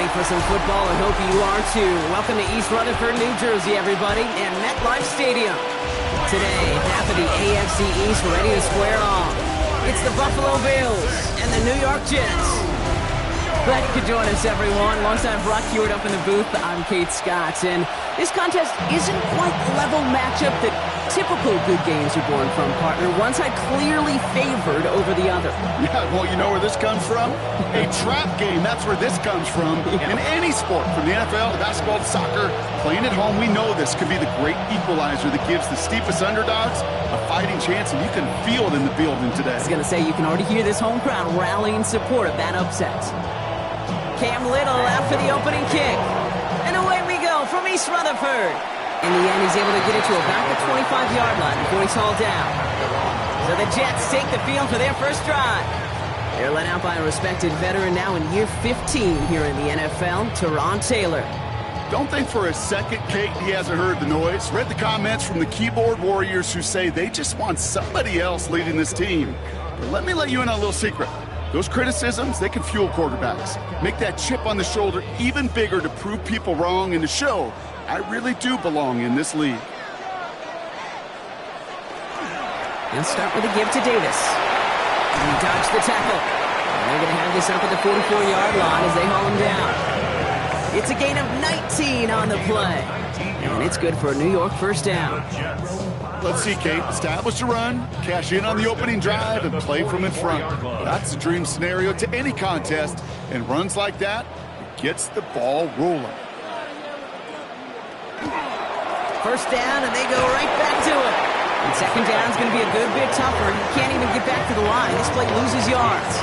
ready for some football? I hope you are too. Welcome to East Rutherford, New Jersey, everybody, and MetLife Stadium. Today, half of the AFC East ready to square off. It's the Buffalo Bills and the New York Jets. Glad you could join us, everyone. Alongside Brock Hewitt up in the booth, I'm Kate Scott. And this contest isn't quite the level matchup that typical good games are born from, partner. One side clearly favored over the other. Yeah, well, you know where this comes from? A trap game. That's where this comes from. Yeah. In any sport, from the NFL to basketball to soccer, playing at home, we know this could be the great equalizer that gives the steepest underdogs a fighting chance, and you can feel it in the building today. I was going to say, you can already hear this home crowd rallying in support of that upset. Cam Little out for the opening kick. And away we go from East Rutherford. In the end, he's able to get it to about the 25-yard line before he's hauled down. So the Jets take the field for their first drive. They're led out by a respected veteran now in year 15 here in the NFL, Teron Taylor. Don't think for a second, Kate, he hasn't heard the noise. Read the comments from the keyboard warriors who say they just want somebody else leading this team. But let me let you in on a little secret. Those criticisms, they can fuel quarterbacks. Make that chip on the shoulder even bigger to prove people wrong and to show I really do belong in this league. They'll start with a give to Davis. And he dodged the tackle. And they're going to have this up at the 44-yard line as they haul him down. It's a gain of 19 on the play. And it's good for a New York first down. Let's see, Kate. Establish a run, cash in on the opening drive, and play from in front. That's the dream scenario to any contest. And runs like that, it gets the ball rolling. First down, and they go right back to it. And second down is going to be a good bit tougher. He can't even get back to the line. This play loses yards.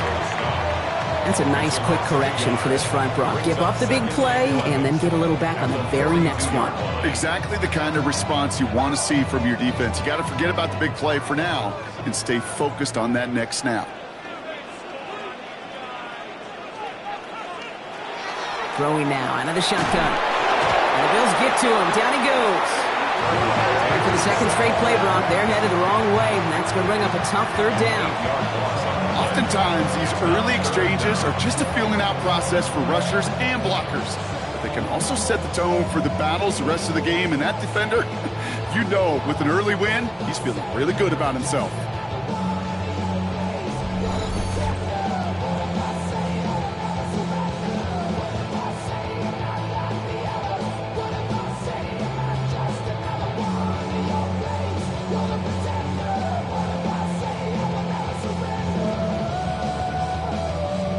That's a nice, quick correction for this front, Brock. Give up the big play, and then get a little back on the very next one. Exactly the kind of response you want to see from your defense. You got to forget about the big play for now and stay focused on that next snap. Throwing now, another shotgun. And the Bills get to him. Down he goes. And for the second straight play, Brock, they're headed the wrong way, and that's going to bring up a tough third down. Oftentimes, these early exchanges are just a feeling-out process for rushers and blockers. But they can also set the tone for the battles the rest of the game, and that defender, you know, with an early win, he's feeling really good about himself.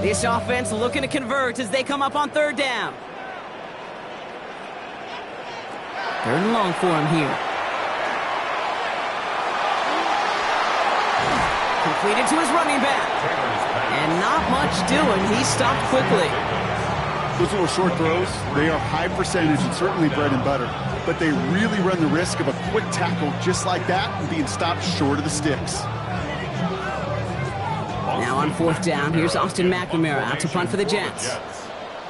This offense looking to convert as they come up on third down. Third and long for him here. Completed to his running back. And not much doing. He stopped quickly. Those little short throws, they are high percentage and certainly bread and butter. But they really run the risk of a quick tackle just like that and being stopped short of the sticks. Now on fourth down, here's Austin McNamara out to punt for the Jets.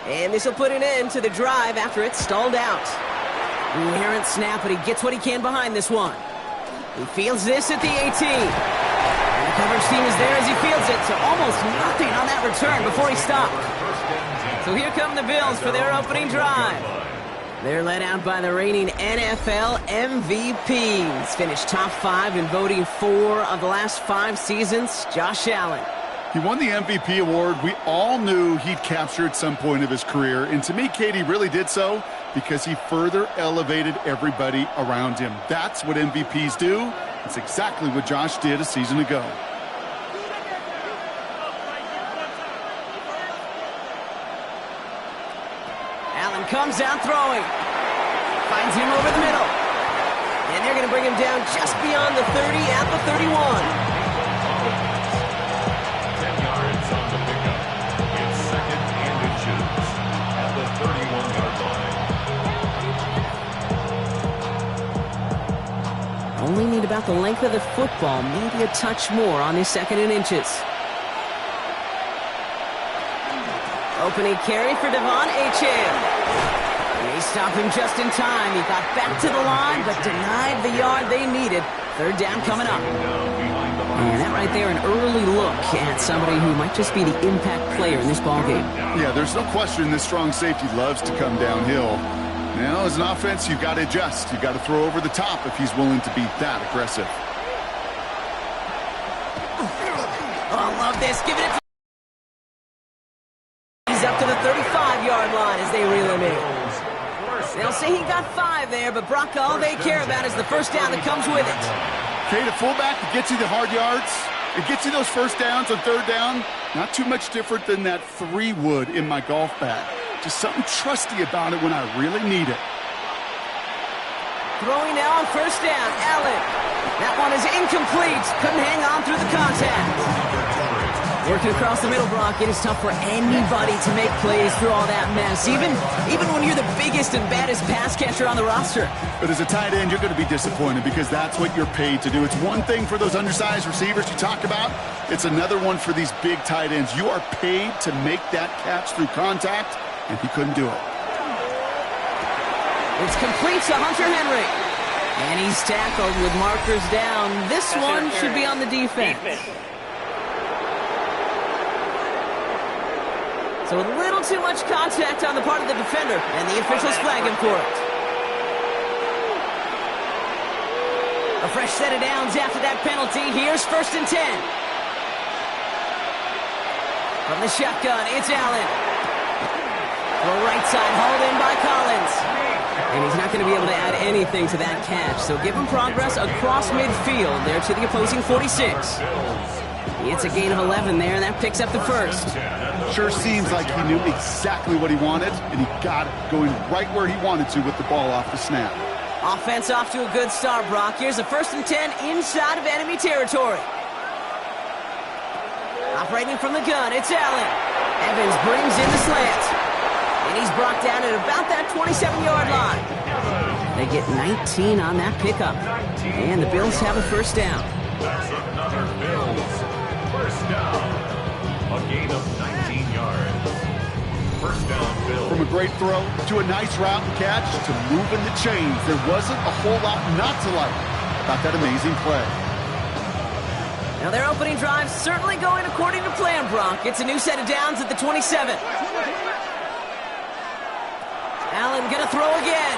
And this will put an end to the drive after it's stalled out. Errant snap, but he gets what he can behind this one. He fields this at the 18. And the coverage team is there as he fields it, so almost nothing on that return before he stopped. So here come the Bills for their opening drive. They're led out by the reigning NFL MVPs. Finished top 5 in voting 4 of the last 5 seasons, Josh Allen. He won the MVP award. We all knew he'd capture at some point of his career. And to me, Katie really did so because he further elevated everybody around him. That's what MVPs do. It's exactly what Josh did a season ago. Allen comes out throwing. Finds him over the middle. And they're going to bring him down just beyond the 30 at the 31. 10 yards on the pickup. It's second and inches at the 31-yard line. Only need about the length of the football, maybe a touch more on his second and inches. Opening carry for Devon Achane. They stop him just in time. He got back to the line, but denied the yard they needed. Third down coming up. Behind the And that right there, an early look at somebody who might just be the impact player in this ballgame. Yeah, there's no question this strong safety loves to come downhill. Now, as an offense, you've got to adjust. You've got to throw over the top if he's willing to be that aggressive. Oh, I love this. Give it. He's up to the 35-yard line as they reel him in. They'll say he got 5 there, but Brock, all they care about is the first down that comes with it. Okay, the fullback, it gets you the hard yards. It gets you those first downs on third down. Not too much different than that 3 wood in my golf bag. Just something trusty about it when I really need it. Throwing now on first down, Allen. That one is incomplete. Couldn't hang on through the contact. Working across the middle, Brock, it is tough for anybody to make plays through all that mess, even when you're the biggest and baddest pass catcher on the roster. But as a tight end, you're going to be disappointed because that's what you're paid to do. It's one thing for those undersized receivers you talk about. It's another one for these big tight ends. You are paid to make that catch through contact, and he couldn't do it. It's complete to Hunter Henry. And he's tackled with markers down. This one should be on the defense. So a little too much contact on the part of the defender, and the officials flag him for it. A fresh set of downs after that penalty. Here's 1st and 10. From the shotgun, it's Allen. The right side hauled in by Collins. And he's not going to be able to add anything to that catch, so give him progress across midfield there to the opposing 46. It's a gain of 11 there, and that picks up the first. Sure seems like he knew exactly what he wanted, and he got it going right where he wanted to with the ball off the snap. Offense off to a good start, Brock. Here's a 1st and 10 inside of enemy territory. Operating from the gun, it's Allen. Evans brings in the slant. And he's brought down at about that 27-yard line. They get 19 on that pickup. And the Bills have a first down. That's another Bills first down. A gain of 19 yards. First down, Bills. From a great throw to a nice route and catch to moving the chains, there wasn't a whole lot not to like about that amazing play. Now their opening drive certainly going according to plan, Brock. It's a new set of downs at the 27. Allen gonna throw again.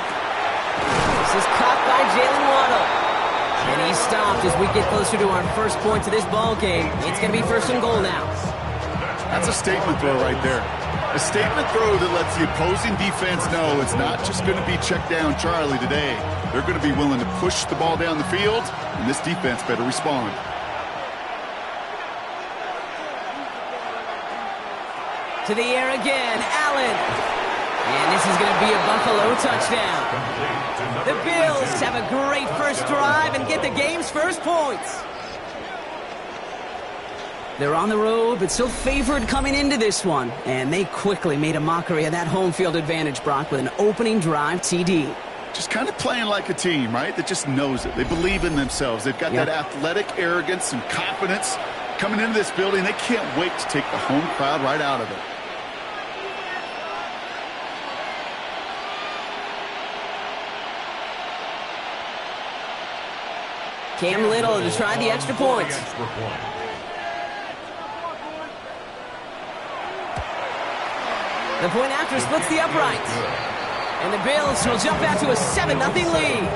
This is caught by Jalen Waddle. And he's stopped as we get closer to our first point to this ball game. It's gonna be 1st and goal now. That's a statement throw right there. A statement throw that lets the opposing defense know it's not just going to be check down Charlie today. They're going to be willing to push the ball down the field, and this defense better respond. To the air again, Allen. And this is going to be a Buffalo touchdown. The Bills have a great first drive and get the game's first points. They're on the road, but still favored coming into this one. And they quickly made a mockery of that home field advantage, Brock, with an opening drive TD. Just kind of playing like a team, right? That just knows it. They believe in themselves. They've got that athletic arrogance and confidence coming into this building. They can't wait to take the home crowd right out of it. Cam Little to try the extra point. The point after splits the uprights. And the Bills will jump out to a 7-0 lead.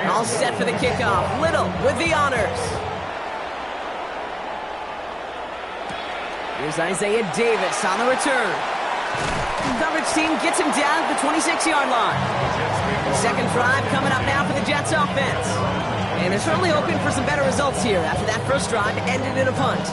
All set for the kickoff. Little with the honors. Here's Isaiah Davis on the return. The coverage team gets him down at the 26-yard line. The second drive coming up now for the Jets offense. And they're certainly hoping for some better results here after that first drive ended in a punt.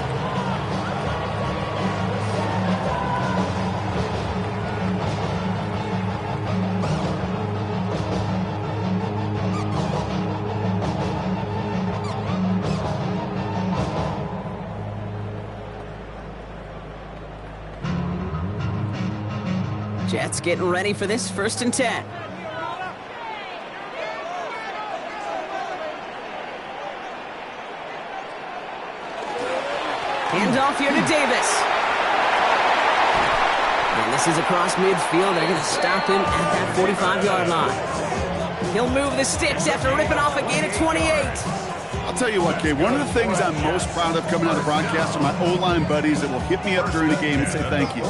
Jets getting ready for this 1st and 10. Handoff here to Davis. And this is across midfield. They're going to stop him at that 45-yard line. He'll move the sticks after ripping off a gain of 28. I'll tell you what, Kay, one of the things I'm most proud of coming out of the broadcast are my O-line buddies that will hit me up during the game and say thank you.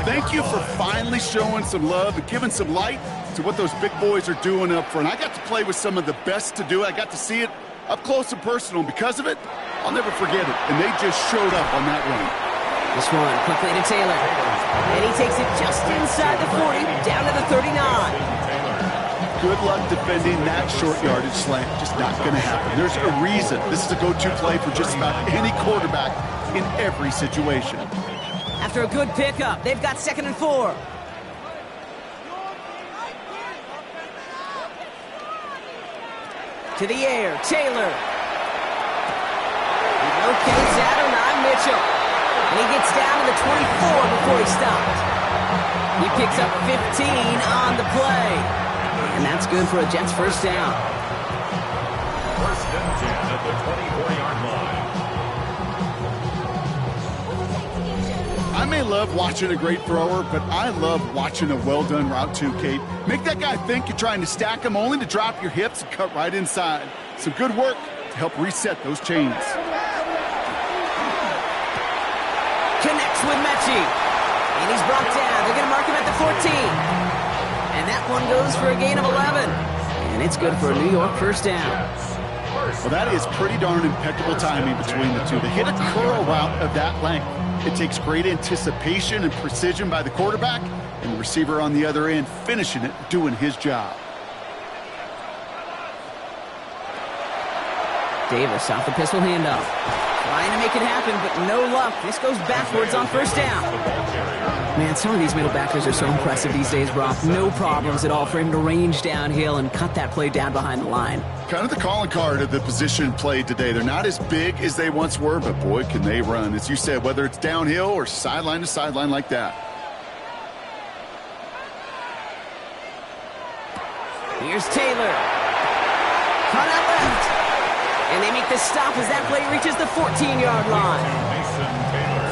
Thank you for finally showing some love and giving some light to what those big boys are doing up front. I got to play with some of the best to do it. I got to see it up close and personal, and because of it, I'll never forget it. And they just showed up on that run. This one quickly to Taylor. And he takes it just inside the 40, down to the 39. Good luck defending that short yardage slant. Just not going to happen. There's a reason. This is a go-to play for just about any quarterback in every situation. After a good pickup, they've got 2nd and 4. To the air, Taylor. He locates Adonai Mitchell. And he gets down to the 24 before he stopped. He picks up 15 on the play. And that's good for a Jets 1st down. 1st and 10 at the 24-yard line. I may love watching a great thrower, but I love watching a well-done route too, Kate. Make that guy think you're trying to stack him only to drop your hips and cut right inside. Some good work to help reset those chains. Connects with Mechie. And he's brought down. They're going to mark him at the 14. And that one goes for a gain of 11. And it's good for a New York 1st down. Well, that is pretty darn impeccable timing between the two. To hit a curl route of that length, it takes great anticipation and precision by the quarterback, and the receiver on the other end finishing it, doing his job. Davis off the pistol handoff. Trying to make it happen, but no luck. This goes backwards on 1st down. Man, some of these middle backers are so impressive these days, Brock. No problems at all for him to range downhill and cut that play down behind the line. Kind of the calling card of the position played today. They're not as big as they once were, but boy, can they run. As you said, whether it's downhill or sideline to sideline like that. Here's Taylor. Cut out left. And they make the stop as that play reaches the 14-yard line.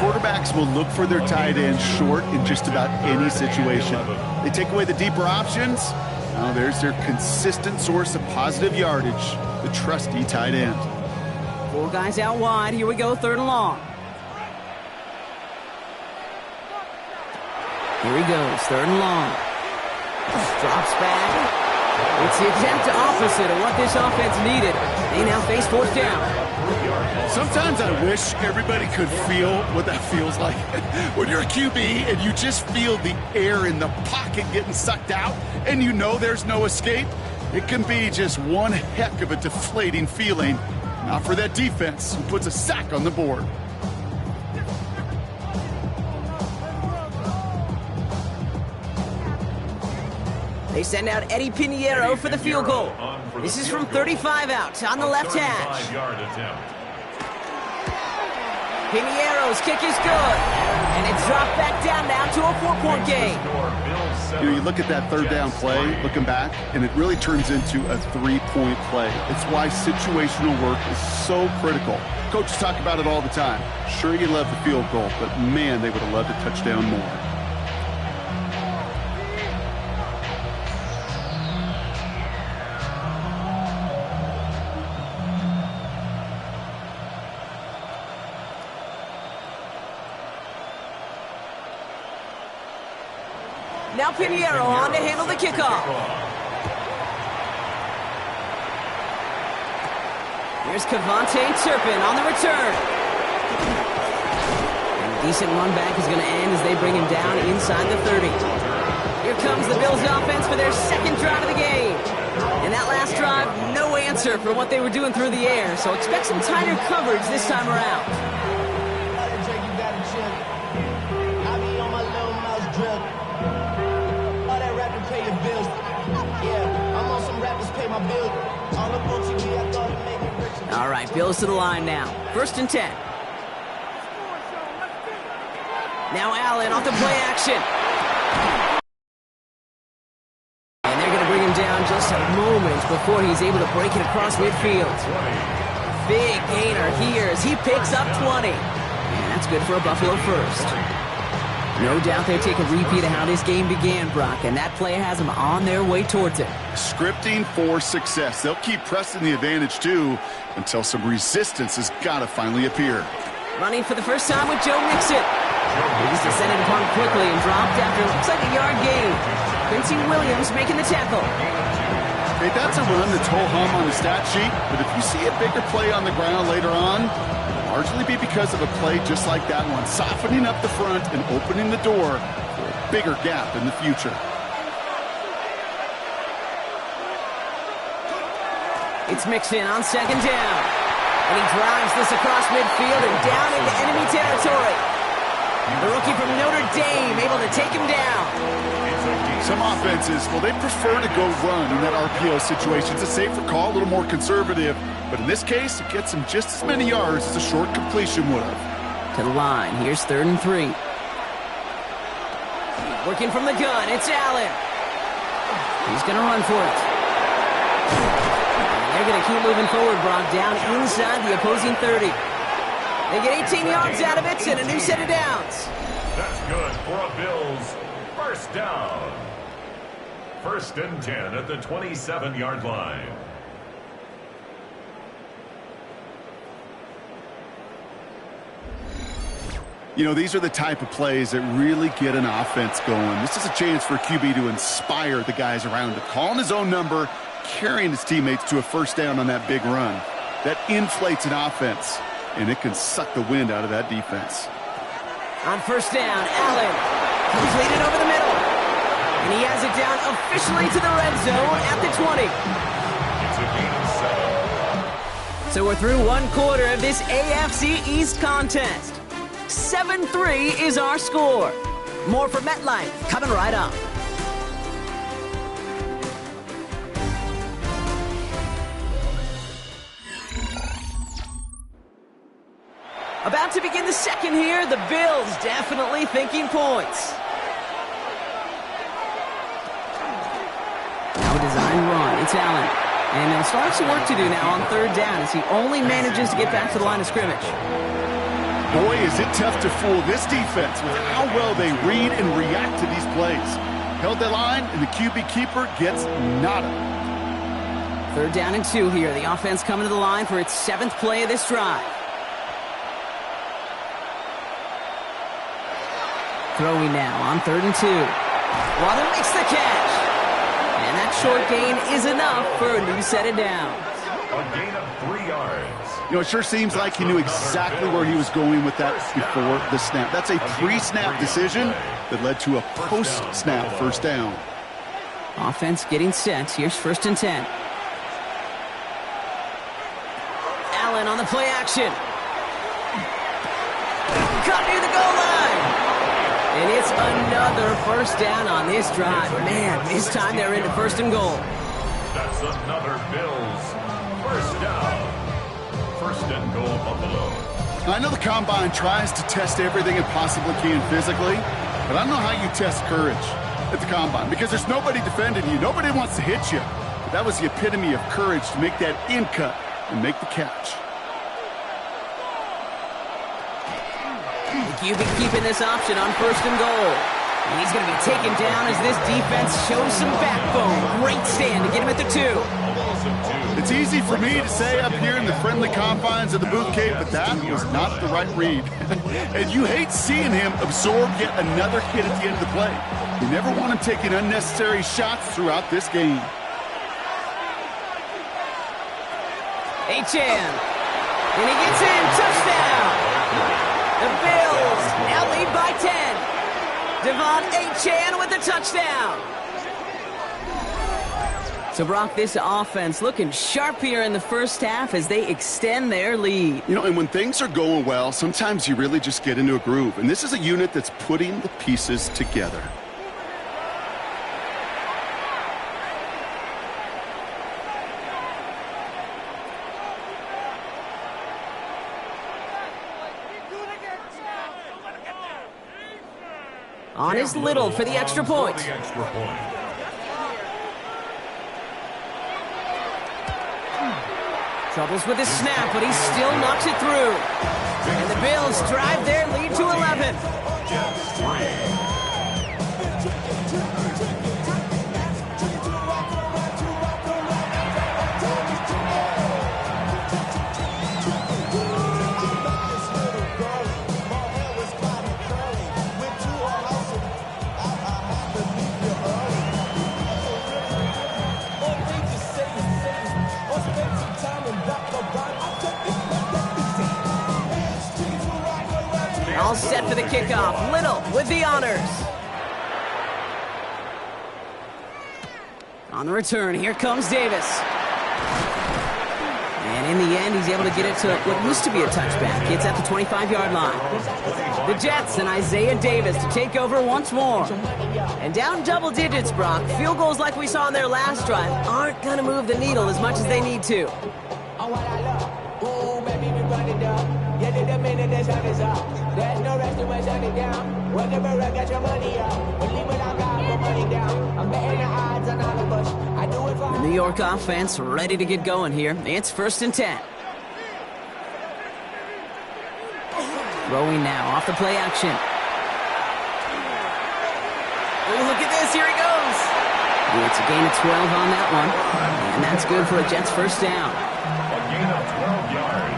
Quarterbacks will look for their tight end short in just about any situation. They take away the deeper options. Now there's their consistent source of positive yardage, the trusty tight end. 4 guys out wide. Here we go, 3rd and long. Here he goes, 3rd and long. Drops back. It's the exact opposite of what this offense needed. They now face 4th down. Sometimes I wish everybody could feel what that feels like. When you're a QB and you just feel the air in the pocket getting sucked out and you know there's no escape, it can be just one heck of a deflating feeling. Not for that defense who puts a sack on the board. They send out Eddie Pinheiro for the field goal. This is from 35 out on the left hash. Pinheiro's kick is good. And it's dropped back down now to a 4-point game. You know, you look at that 3rd down play, looking back, and it really turns into a 3-point play. It's why situational work is so critical. Coaches talk about it all the time. Sure, you love the field goal, but man, they would have loved a touchdown more. Now Pinheiro on to handle the kickoff. Here's Cavante Turpin on the return. And a decent run back is going to end as they bring him down inside the 30. Here comes the Bills offense for their 2nd drive of the game. And that last drive, no answer for what they were doing through the air, so expect some tighter coverage this time around. All right, Bills to the line now. 1st and 10. Now Allen off the play action. before he's able to break it across midfield. 20. Big gainer here as he picks up 20. And that's good for a Buffalo first. No doubt they'll take a repeat of how this game began, Brock, and that play has them on their way towards it. Scripting for success. They'll keep pressing the advantage, too, until some resistance has got to finally appear. Running for the first time with Joe Mixon. He's descended upon quickly and dropped after looks like a yard gain. Quincy Williams making the tackle. Hey, that's a run that's ho-hum on the stat sheet, but if you see a bigger play on the ground later on, it'll largely be because of a play just like that one, softening up the front and opening the door for a bigger gap in the future. It's Mixon on second down. And he drives this across midfield and down into enemy territory. The rookie from Notre Dame able to take him down. Some offenses, well, they prefer to go run in that RPO situation. It's a safer call, a little more conservative. But in this case, it gets him just as many yards as a short completion would have. To the line. Here's 3rd and 3. Working from the gun. It's Allen. He's going to run for it. And they're going to keep moving forward, Brock, down inside the opposing 30. They get 18 yards out of it and a new set of downs. That's good for a Bills first down. 1st and 10 at the 27-yard line. You know, these are the type of plays that really get an offense going. This is a chance for QB to inspire the guys around him. Calling his own number, carrying his teammates to a first down on that big run. That inflates an offense, and it can suck the wind out of that defense. On first down, Allen. He's leading over the middle. And he has it down officially to the red zone at the 20. It's a gain of 7. So we're through one quarter of this AFC East contest. 7-3 is our score. More for MetLife coming right up. About to begin the second here, the Bills definitely thinking points. Now a design run, it's Allen. And they'll start some work to do now on 3rd down as he only manages to get back to the line of scrimmage. Boy, is it tough to fool this defense with how well they read and react to these plays. Held that line, and the QB keeper gets nada. 3rd down and 2 here. The offense coming to the line for its 7th play of this drive. Throwing now on 3rd and 2. Waddle makes the catch. And that short gain is enough for a new set of downs. A gain of 3 yards. You know, it sure seems like he knew exactly where he was going with that before the snap. That's a pre-snap decision that led to a post-snap first down. Offense getting set. Here's 1st and 10. Allen on the play action. Cut near the goal line. And it's another first down on this drive. Man, this time they're into 1st and goal. That's another Bills first down. 1st and goal, Buffalo. I know the Combine tries to test everything it possibly can physically, but I don't know how you test courage at the Combine because there's nobody defending you. Nobody wants to hit you. But that was the epitome of courage to make that in cut and make the catch. The QB keeping this option on 1st and goal. And he's going to be taken down as this defense shows some backbone. Great stand to get him at the 2. It's easy for me to say up here in the friendly confines of the boot cave, but that was not the right read. And you hate seeing him absorb yet another hit at the end of the play. You never want him taking unnecessary shots throughout this game. Achane. And he gets in. Touchdown. The Bills now lead by 10. Devon Achane with the touchdown. So, Brock, this offense looking sharp here in the first half as they extend their lead. You know, and when things are going well, sometimes you really just get into a groove. And this is a unit that's putting the pieces together. On is Little for the extra point. Troubles with his snap, but he still knocks it through. And the Bills drive their lead to 11. All set for the kickoff. Little with the honors. On the return, here comes Davis. And in the end, he's able to get it to what used to be a touchback. It's at the 25-yard line. The Jets and Isaiah Davis to take over once more. And down double digits, Brock. Field goals like we saw in their last drive aren't going to move the needle as much as they need to. There's no rest to shut it down. Whenever I got your money up, believe what I got, put money down. I'm betting the odds on all the bush. I do it for the New York offense ready to get going here. It's 1st and 10. Throwing now off the play action. Oh, look at this. Here he goes. It's a gain of 12 on that one. And that's good for a Jets first down. A gain of 12 yards.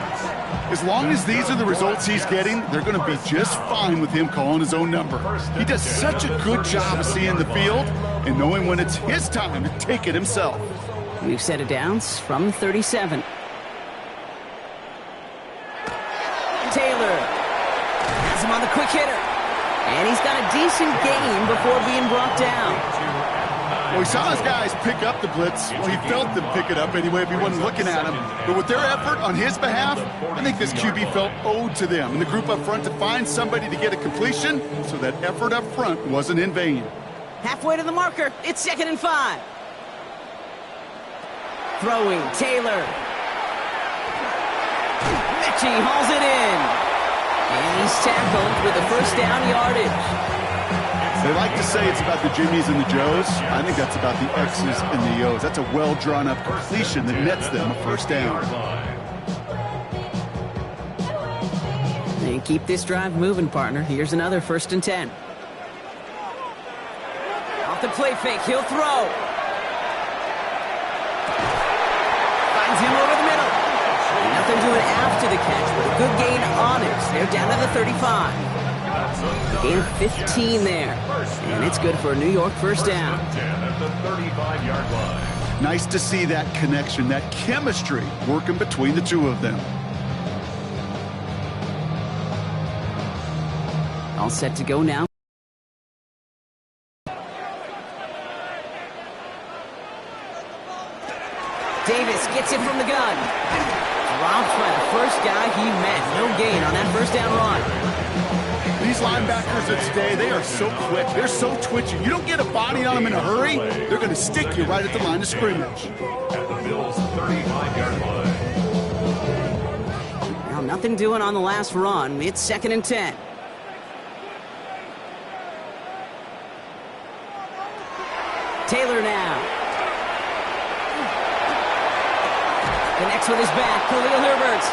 As long as these are the results he's getting, they're going to be just fine with him calling his own number. He does such a good job of seeing the field and knowing when it's his time to take it himself. We've set it downs from 37. Taylor has him on the quick hitter. And he's got a decent gain before being brought down. Well, he saw his guys pick up the blitz. Well, he felt them pick it up anyway if he wasn't looking at him. But with their effort on his behalf, I think this QB felt owed to them and the group up front to find somebody to get a completion, so that effort up front wasn't in vain. Halfway to the marker, it's 2nd and 5. Throwing, Taylor. Mechie hauls it in. And he's tackled with the first down yardage. They like to say it's about the Jimmies and the Joes. I think that's about the X's and the O's. That's a well-drawn-up completion that nets them a first down. And keep this drive moving, partner. Here's another 1st and 10. Off the play fake, he'll throw. Finds him over the middle. Nothing doing after the catch, but a good gain on it. They're down to the 35. A gain of 15 there. And it's good for a New York first down. At the 35-yard line. Nice to see that connection, that chemistry working between the two of them. All set to go now. Davis gets it from the gun. Dropped by the first guy he met. No gain on that first down run. These linebackers of today, they are so quick. They're so twitchy. You don't get a body on them in a hurry, they're going to stick you right at the line of scrimmage. At the Bills' 35-yard line. Now, nothing doing on the last run. It's 2nd and 10. Taylor now. Connects with his back. Khalil Herbert.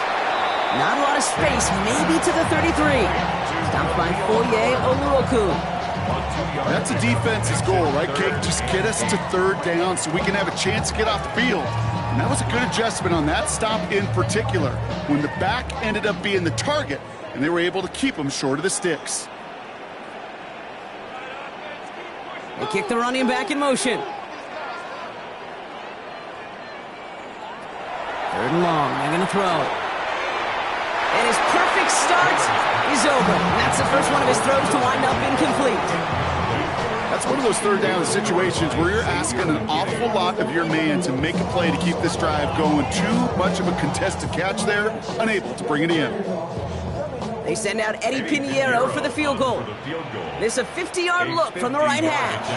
Not a lot of space, maybe to the 33. Stopped by Foye Oluokun. That's a defense's goal, right, Kate? Just get us to 3rd down so we can have a chance to get off the field. And that was a good adjustment on that stop in particular, when the back ended up being the target, and they were able to keep him short of the sticks. They kick the running back in motion. 3rd and long, they're going to throw. And his perfect start is over. And that's the first one of his throws to wind up incomplete. That's one of those 3rd down situations where you're asking an awful lot of your man to make a play to keep this drive going. Too much of a contested catch there, unable to bring it in. They send out Eddie Pinheiro for the field goal. This a 50-yard look from the right hash.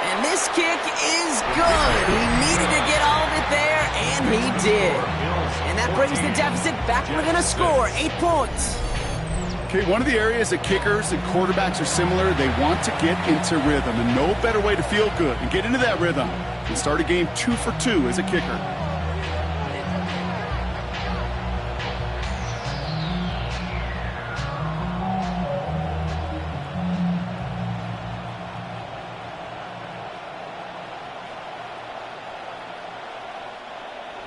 And this kick is good. He needed to get all of it there, and he did. And that brings the deficit back within a score, 8 points. Okay, one of the areas that kickers and quarterbacks are similar, they want to get into rhythm, and no better way to feel good and get into that rhythm than start a game 2 for 2 as a kicker.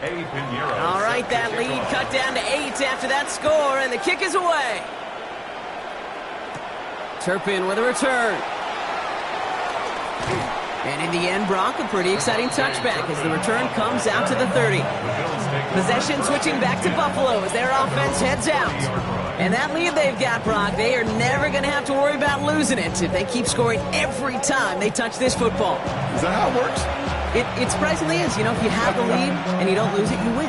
All right, that lead cut down to 8 after that score, and the kick is away. Turpin with a return. And in the end, Brock, a pretty exciting touchback as the return comes out to the 30. Possession switching back to Buffalo as their offense heads out. And that lead they've got, Brock, they are never going to have to worry about losing it if they keep scoring every time they touch this football. Is that how it works? It surprisingly is. You know, if you have the lead and you don't lose it, you win.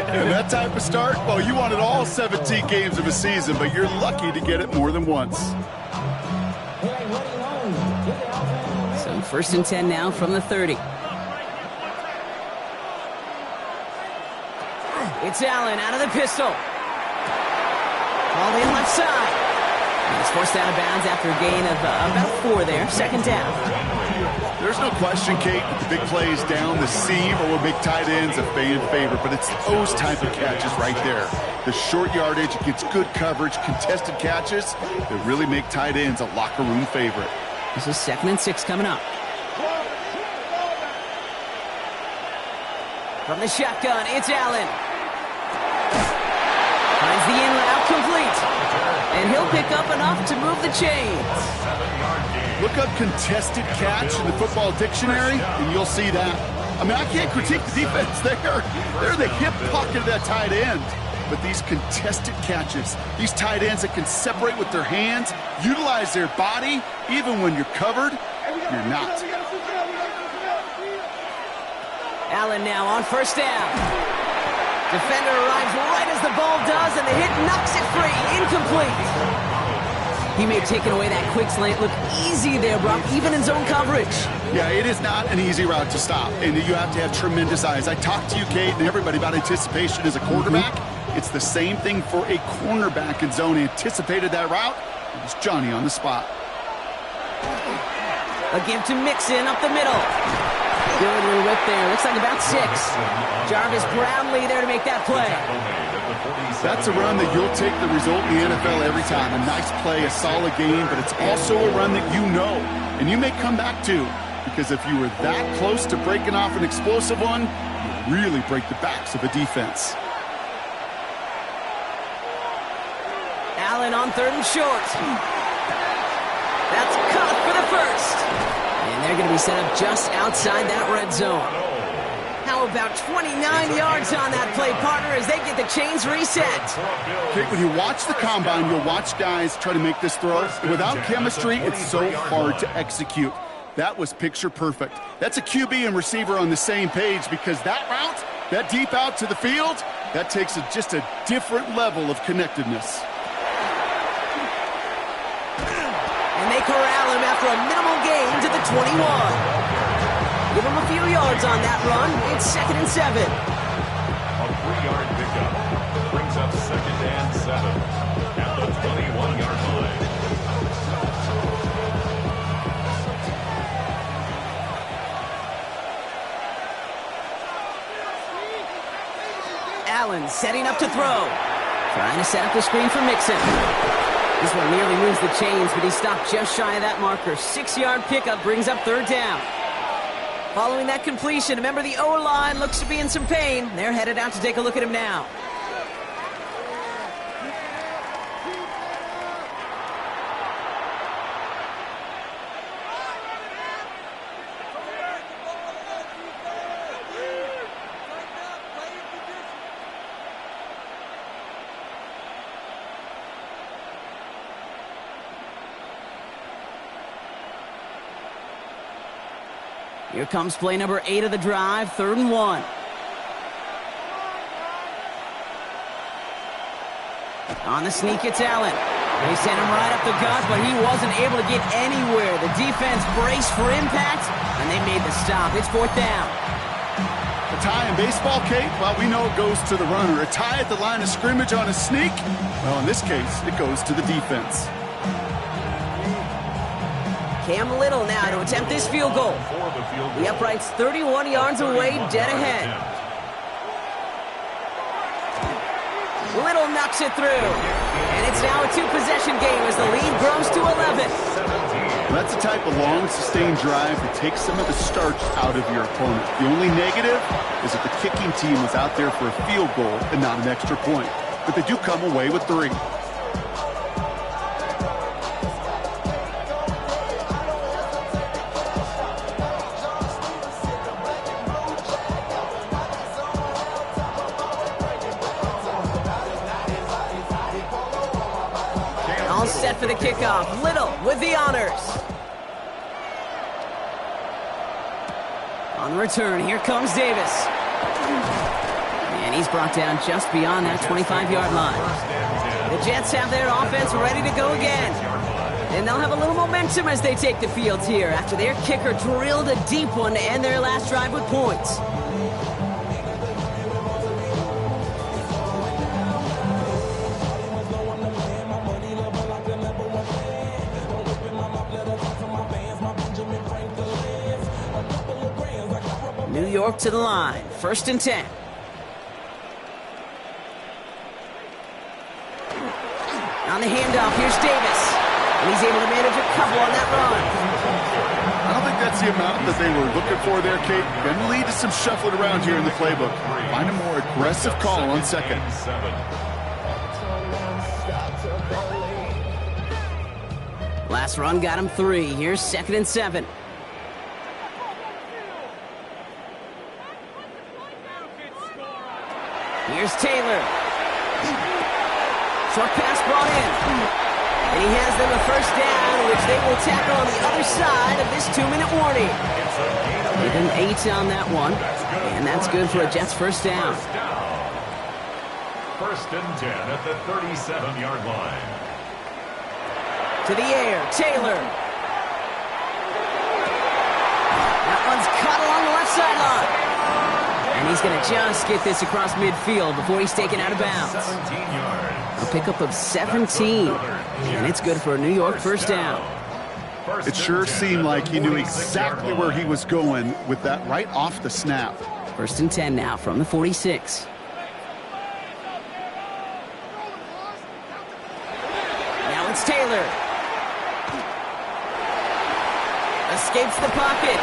And that type of start, well, you wanted all 17 games of a season, but you're lucky to get it more than once. So 1st and 10 now from the 30. It's Allen out of the pistol. Ball in left side. He's forced out of bounds after a gain of about 4 there. 2nd down. There's no question, Kate, that the big plays down the seam or with big tight ends a fan favorite, but it's those type of catches right there. The short yardage, it gets good coverage, contested catches that really make tight ends a locker room favorite. This is 2nd and 6 coming up. From the shotgun, it's Allen. Finds the in route complete. And he'll pick up enough to move the chains. Look up contested catch in the football dictionary, and you'll see that. I mean, I can't critique the defense there. They're the hip pocket of that tight end. But these contested catches, these tight ends that can separate with their hands, utilize their body, even when you're covered, you're not. Allen now on 1st down. Defender arrives right as the ball does, and the hit knocks it free. Incomplete. He may have taken away that quick slant. Look easy there, Brock, even in zone coverage. Yeah, it is not an easy route to stop, and you have to have tremendous eyes. I talked to you, Kate, and everybody about anticipation as a quarterback. It's the same thing for a cornerback in zone. He anticipated that route. It was Johnny on the spot. A give to Mixon up the middle. Good little whip there. Looks like about 6. Jarvis Brownlee there to make that play. That's a run that you'll take the result in the NFL every time. A nice play, a solid game, but it's also a run that you know, and you may come back to, because if you were that close to breaking off an explosive one, you really break the backs of a defense. Allen on 3rd and short. That's caught for the 1st. And they're going to be set up just outside that red zone. How about 29 yards on that play, partner, as they get the chains reset? Okay, when you watch the combine, you'll watch guys try to make this throw. Without chemistry, it's so hard to execute. That was picture perfect. That's a QB and receiver on the same page, because that route, that deep out to the field, that takes just a different level of connectedness. And they corral him after a minimal gain to the 21. Give him a few yards on that run. It's 2nd and 7. A 3-yard pickup brings up 2nd and 7 at the 21-yard line. Allen setting up to throw. Trying to set up the screen for Mixon. This one nearly moves the chains, but he stopped just shy of that marker. 6-yard pickup brings up 3rd down. Following that completion, remember the O-line looks to be in some pain. They're headed out to take a look at him now. Here comes play number 8 of the drive, 3rd and 1. On the sneak, it's Allen. They sent him right up the gut, but he wasn't able to get anywhere. The defense braced for impact, and they made the stop. It's 4th down. A tie in baseball, Kate, well, we know it goes to the runner. A tie at the line of scrimmage on a sneak, well, in this case, it goes to the defense. Cam Little now to attempt this field goal. The upright's 31 yards away, dead ahead. Little knocks it through. And it's now a 2-possession game as the lead grows to 11. That's the type of long, sustained drive that takes some of the starch out of your opponent. The only negative is that the kicking team was out there for a field goal and not an extra point. But they do come away with 3. All set for the kickoff. Little with the honors. On the return, here comes Davis. And he's brought down just beyond that 25-yard line. The Jets have their offense ready to go again. And they'll have a little momentum as they take the field here after their kicker drilled a deep one to end their last drive with points. New York to the line. 1st and 10. On the handoff, here's Davis. And he's able to manage a couple on that run. I don't think that's the amount that they were looking for there, Kate. Going to lead to some shuffling around here in the playbook. Find a more aggressive call on second. Last run got him 3. Here's 2nd and 7. Here's Taylor. Short pass brought in. And he has them a 1st down, which they will tackle on the other side of this 2-minute warning. Give him 8 on that one. And that's good for a Jets 1st down. 1st and 10 at the 37-yard line. To the air, Taylor. That one's caught along the left sideline. And he's going to just get this across midfield before he's taken out of bounds. 17 yards. A pickup of 17. And it's good for a New York 1st down. It sure seemed like he knew exactly where he was going with that right off the snap. 1st and 10 now from the 46. Now it's Taylor. Escapes the pocket.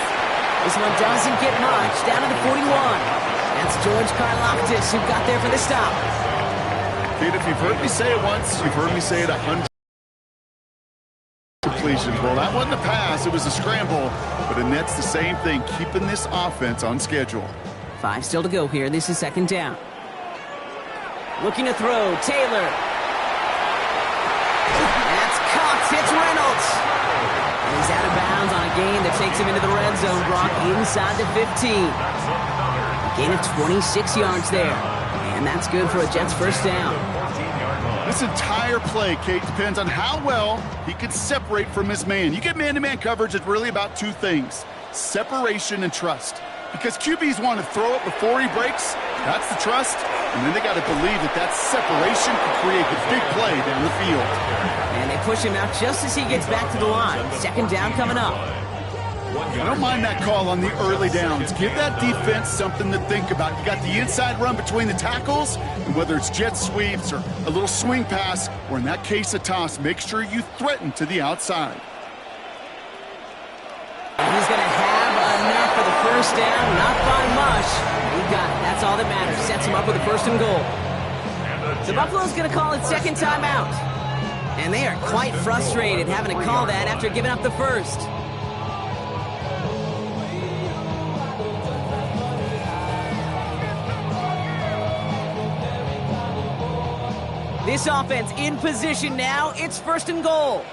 This one doesn't get much. Down to the 41. That's George Karlaftis who got there for the stop. Kate, if you've heard me say it once, you've heard me say it 100 completions. Well, that wasn't a pass. It was a scramble. But Annette's the same thing, keeping this offense on schedule. 5 still to go here. This is 2nd down. Looking to throw. Taylor. That's caught. It's Reynolds. And he's out of bounds on a gain that takes him into the red zone, Brock, inside the 15. A gain of 26 yards there. And that's good for a Jets 1st down. This entire play, Kate, depends on how well he can separate from his man. You get man-to-man coverage, it's really about 2 things: separation and trust. Because QBs want to throw it before he breaks. That's the trust. And then they got to believe that that separation can create the big play down the field. And they push him out just as he gets back to the line. 2nd down coming up. I don't mind that call on the early downs. Give that defense something to think about. You got the inside run between the tackles, and whether it's jet sweeps or a little swing pass, or in that case a toss, make sure you threaten to the outside. He's going to have enough for the 1st down, not by much. He got it. That's all that matters. Sets him up with a 1st and goal. The Buffalo's going to call it 2nd timeout. And they are quite frustrated having to call that after giving up the 1st. This offense in position now. It's 1st and goal.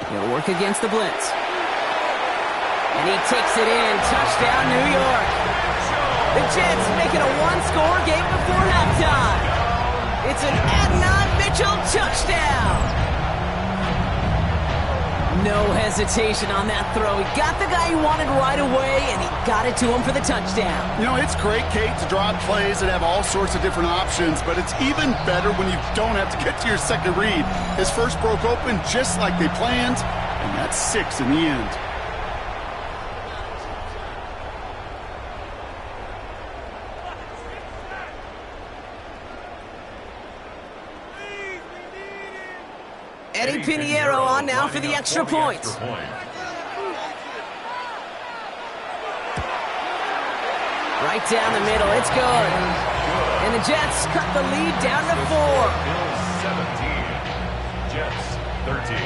He'll work against the blitz. And he takes it in. Touchdown, New York. The Jets make it a 1-score game before halftime. It's an Adnan Mitchell touchdown. No hesitation on that throw. He got the guy he wanted right away, and he got it to him for the touchdown. You know, it's great, Kate, to draw up plays that have all sorts of different options, but it's even better when you don't have to get to your second read. His first broke open just like they planned, and that's 6 in the end. Eddie Pinheiro on now for the extra point. Right down the middle, it's good. And the Jets cut the lead down to 4. Bills 17, Jets 13.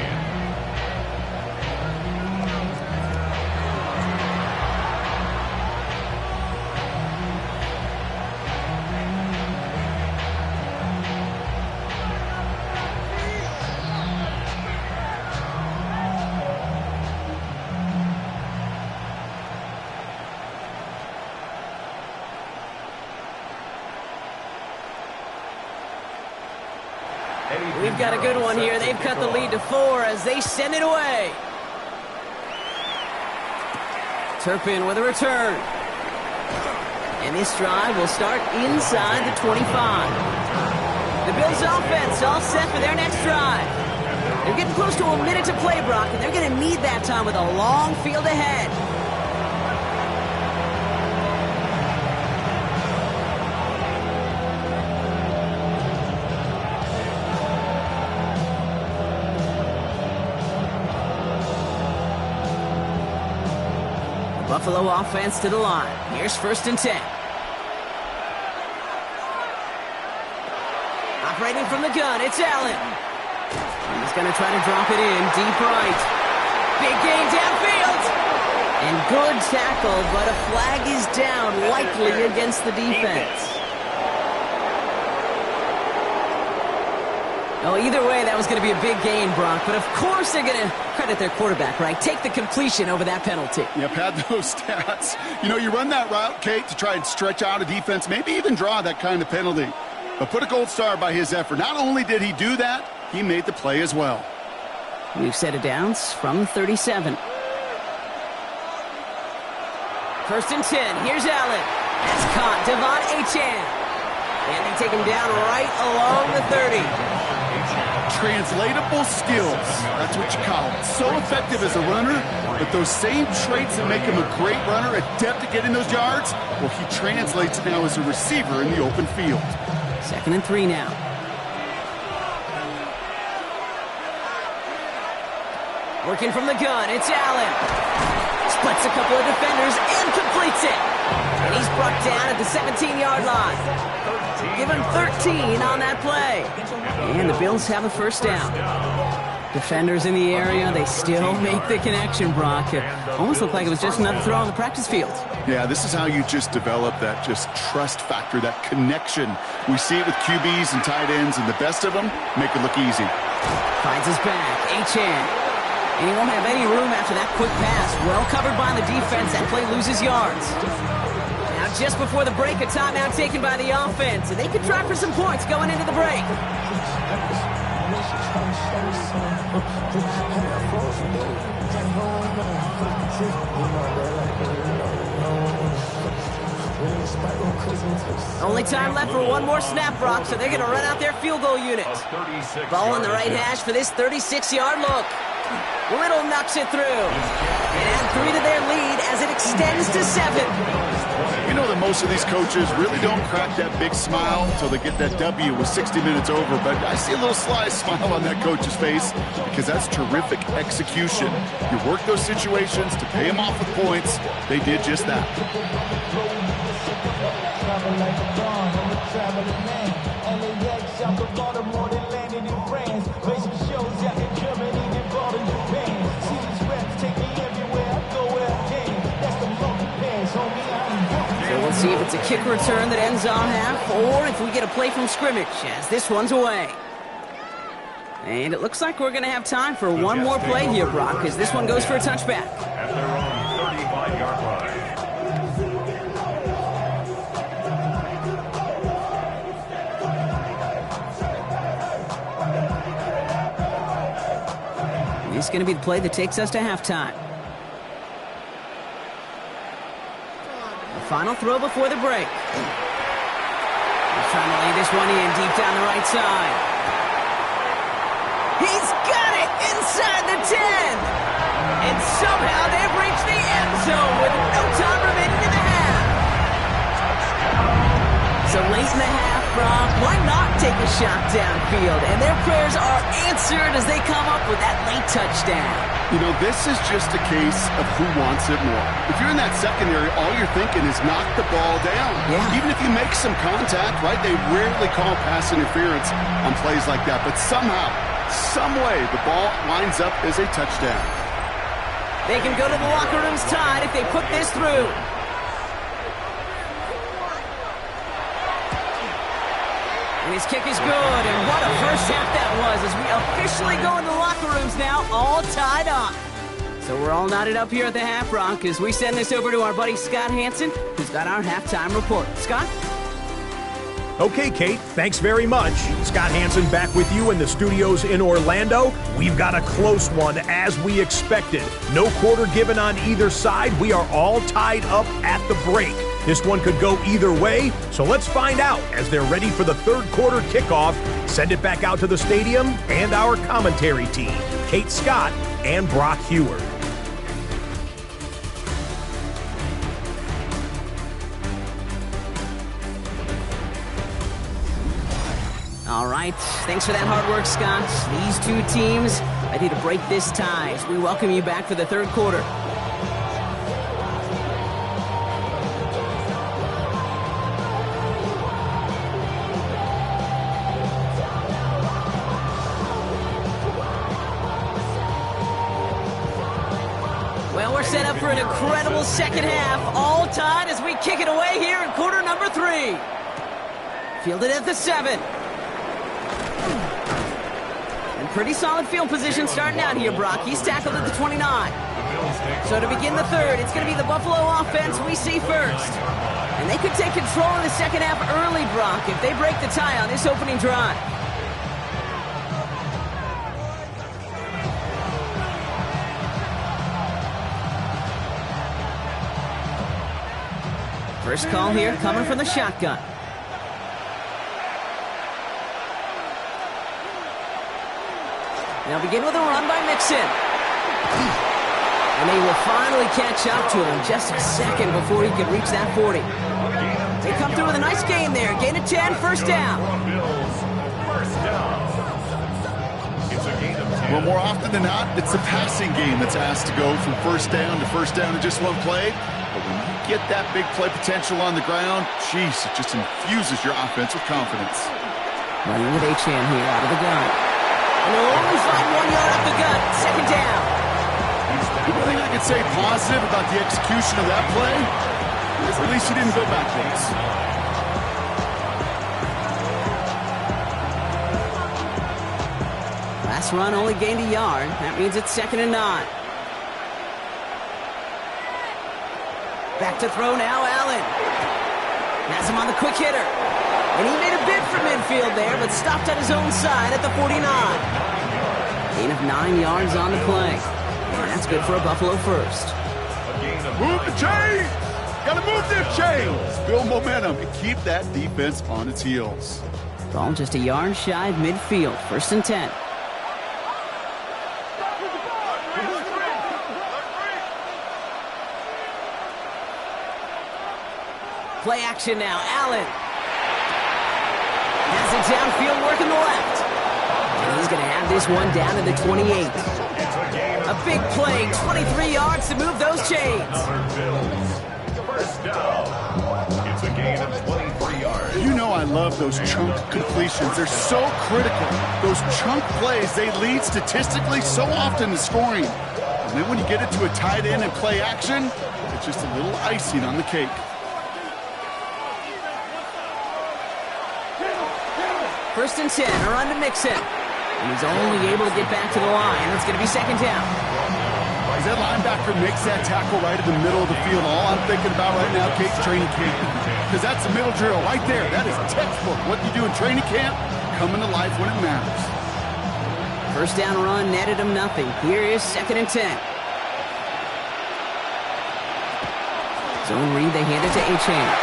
We've got a good one here. They've cut the lead to 4 as they send it away. Turpin with a return. And this drive will start inside the 25. The Bills offense all set for their next drive. They're getting close to a minute to play, Brock, and they're going to need that time with a long field ahead. Buffalo offense to the line. Here's 1st and 10. Operating from the gun, it's Allen. He's going to try to drop it in deep right. Big gain downfield. And good tackle, but a flag is down, likely against the defense. Oh, either way, that was going to be a big gain, Brock. But of course they're going to credit their quarterback, right? Take the completion over that penalty. Yep, had those stats. You know, you run that route, Kate, to try and stretch out a defense, maybe even draw that kind of penalty. But put a gold star by his effort. Not only did he do that, he made the play as well. We've set it down from 37. 1st and 10. Here's Allen. That's caught. Devon Achane. And they take him down right along the 30. Translatable skills. That's what you call it. So effective as a runner, but those same traits that make him a great runner, adept at getting those yards, well, he translates now as a receiver in the open field. 2nd and 3 now. Working from the gun, it's Allen. Splits a couple of defenders and completes it. And he's brought down at the 17-yard line. Give him 13 on that play. And the Bills have a 1st down. Defenders in the area, they still make the connection, Brock. It almost looked like it was just another throw on the practice field. Yeah, this is how you just develop that just trust factor, that connection. We see it with QBs and tight ends, and the best of them make it look easy. Finds his back, Achane. And he won't have any room after that quick pass. Well covered by the defense. That play loses yards. Now just before the break, a timeout taken by the offense. And they could try for some points going into the break. Only time left for one more snap, Brock, so they're going to run out their field goal unit. Ball in the right hash for this 36-yard look. Little knocks it through. And add 3 to their lead as it extends to 7. You know that most of these coaches really don't crack that big smile until they get that W with 60 minutes over, but I see a little sly smile on that coach's face because that's terrific execution. You work those situations to pay them off with points. They did just that. So we'll see if it's a kick return that ends on half, or if we get a play from scrimmage, as this one's away. And it looks like we're going to have time for one more play here, Brock, as this one goes for a touchback. At their own 35-yard line. This is going to be the play that takes us to halftime. The final throw before the break. He's trying to lay this one in deep down the right side. He's got it inside the 10. And somehow they've reached the end zone with no time remaining in the half. So late in the half, Brock. Why not take a shot downfield? And their prayers are answered as they come up with that late touchdown. You know, this is just a case of who wants it more. If you're in that secondary, all you're thinking is knock the ball down. Yeah. Even if you make some contact, right, they rarely call pass interference on plays like that. But somehow, some way, the ball winds up as a touchdown. They can go to the locker rooms tied if they put this through. And his kick is good, and what a first half that was as we officially go into the locker rooms now, all tied up. So we're all knotted up here at the half, Brock, as we send this over to our buddy Scott Hanson, who's got our halftime report. Scott? Okay, Kate, thanks very much. Scott Hanson back with you in the studios in Orlando. We've got a close one, as we expected. No quarter given on either side. We are all tied up at the break. This one could go either way, so let's find out as they're ready for the third quarter kickoff. Send it back out to the stadium and our commentary team, Kate Scott and Brock Huard. All right, thanks for that hard work, Scott. These two teams ready to break this tie as we welcome you back for the third quarter. Well, we're set up for an incredible second half, all tied as we kick it away here in quarter number 3. Fielded at the 7. Pretty solid field position starting out here, Brock. He's tackled at the 29. So to begin the third, it's going to be the Buffalo offense we see first. And they could take control of the second half early, Brock, if they break the tie on this opening drive. First call here coming from the shotgun. They'll begin with a run by Mixon. And they will finally catch up to him just a second before he can reach that 40. They come through with a nice gain there. Gain of 10, first down. Well, more often than not, it's the passing game that's asked to go from first down in just one play. But when you get that big play potential on the ground, geez, it just infuses your offense with confidence. Running with Achane here out of the gun. And they'll only find 1 yard up the gut. Second down. The only thing I could say positive about the execution of that play is at least he didn't go backwards. Last run only gained a yard. That means it's 2nd and 9. Back to throw now, Allen. Has him on the quick hitter. And he made a bid for midfield there, but stopped at his own side at the 49. Gain of 9 yards on the play. And that's good for a Buffalo first. Move the chains! Gotta move them chains! Build momentum and keep that defense on its heels. Ball just a yard shy of midfield. 1st and 10. Play action now. Allen. Has it downfield, working the left. And he's going to have this one down to the 28. A big play, 23 yards to move those chains. First down. It's a gain of 23 yards. You know I love those chunk completions. They're so critical. Those chunk plays, they lead statistically so often to scoring. And then when you get it to a tight end and play action, it's just a little icing on the cake. First and 10, a run to Mixon. And he's only able to get back to the line. It's going to be 2nd down. As that linebacker makes that tackle right in the middle of the field, all I'm thinking about right now, Kate's training camp. Because that's the middle drill right there. That is textbook. What you do in training camp, coming to life when it matters. First down run netted him nothing. Here is 2nd and 10. Zone read, they hand it to Achane.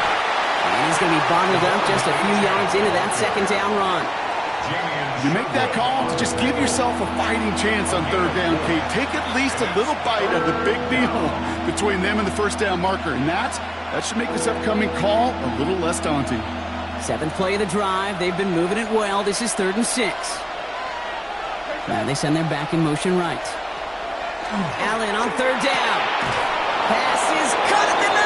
And he's going to be bottled up just a few yards into that 2nd down run. You make that call to just give yourself a fighting chance on 3rd down, Kate. Take at least a little bite of the big deal between them and the first down marker. And that should make this upcoming call a little less daunting. Seventh play of the drive. They've been moving it well. This is 3rd and 6. Now they send their back in motion right. Allen on 3rd down. Pass is cut at the 9.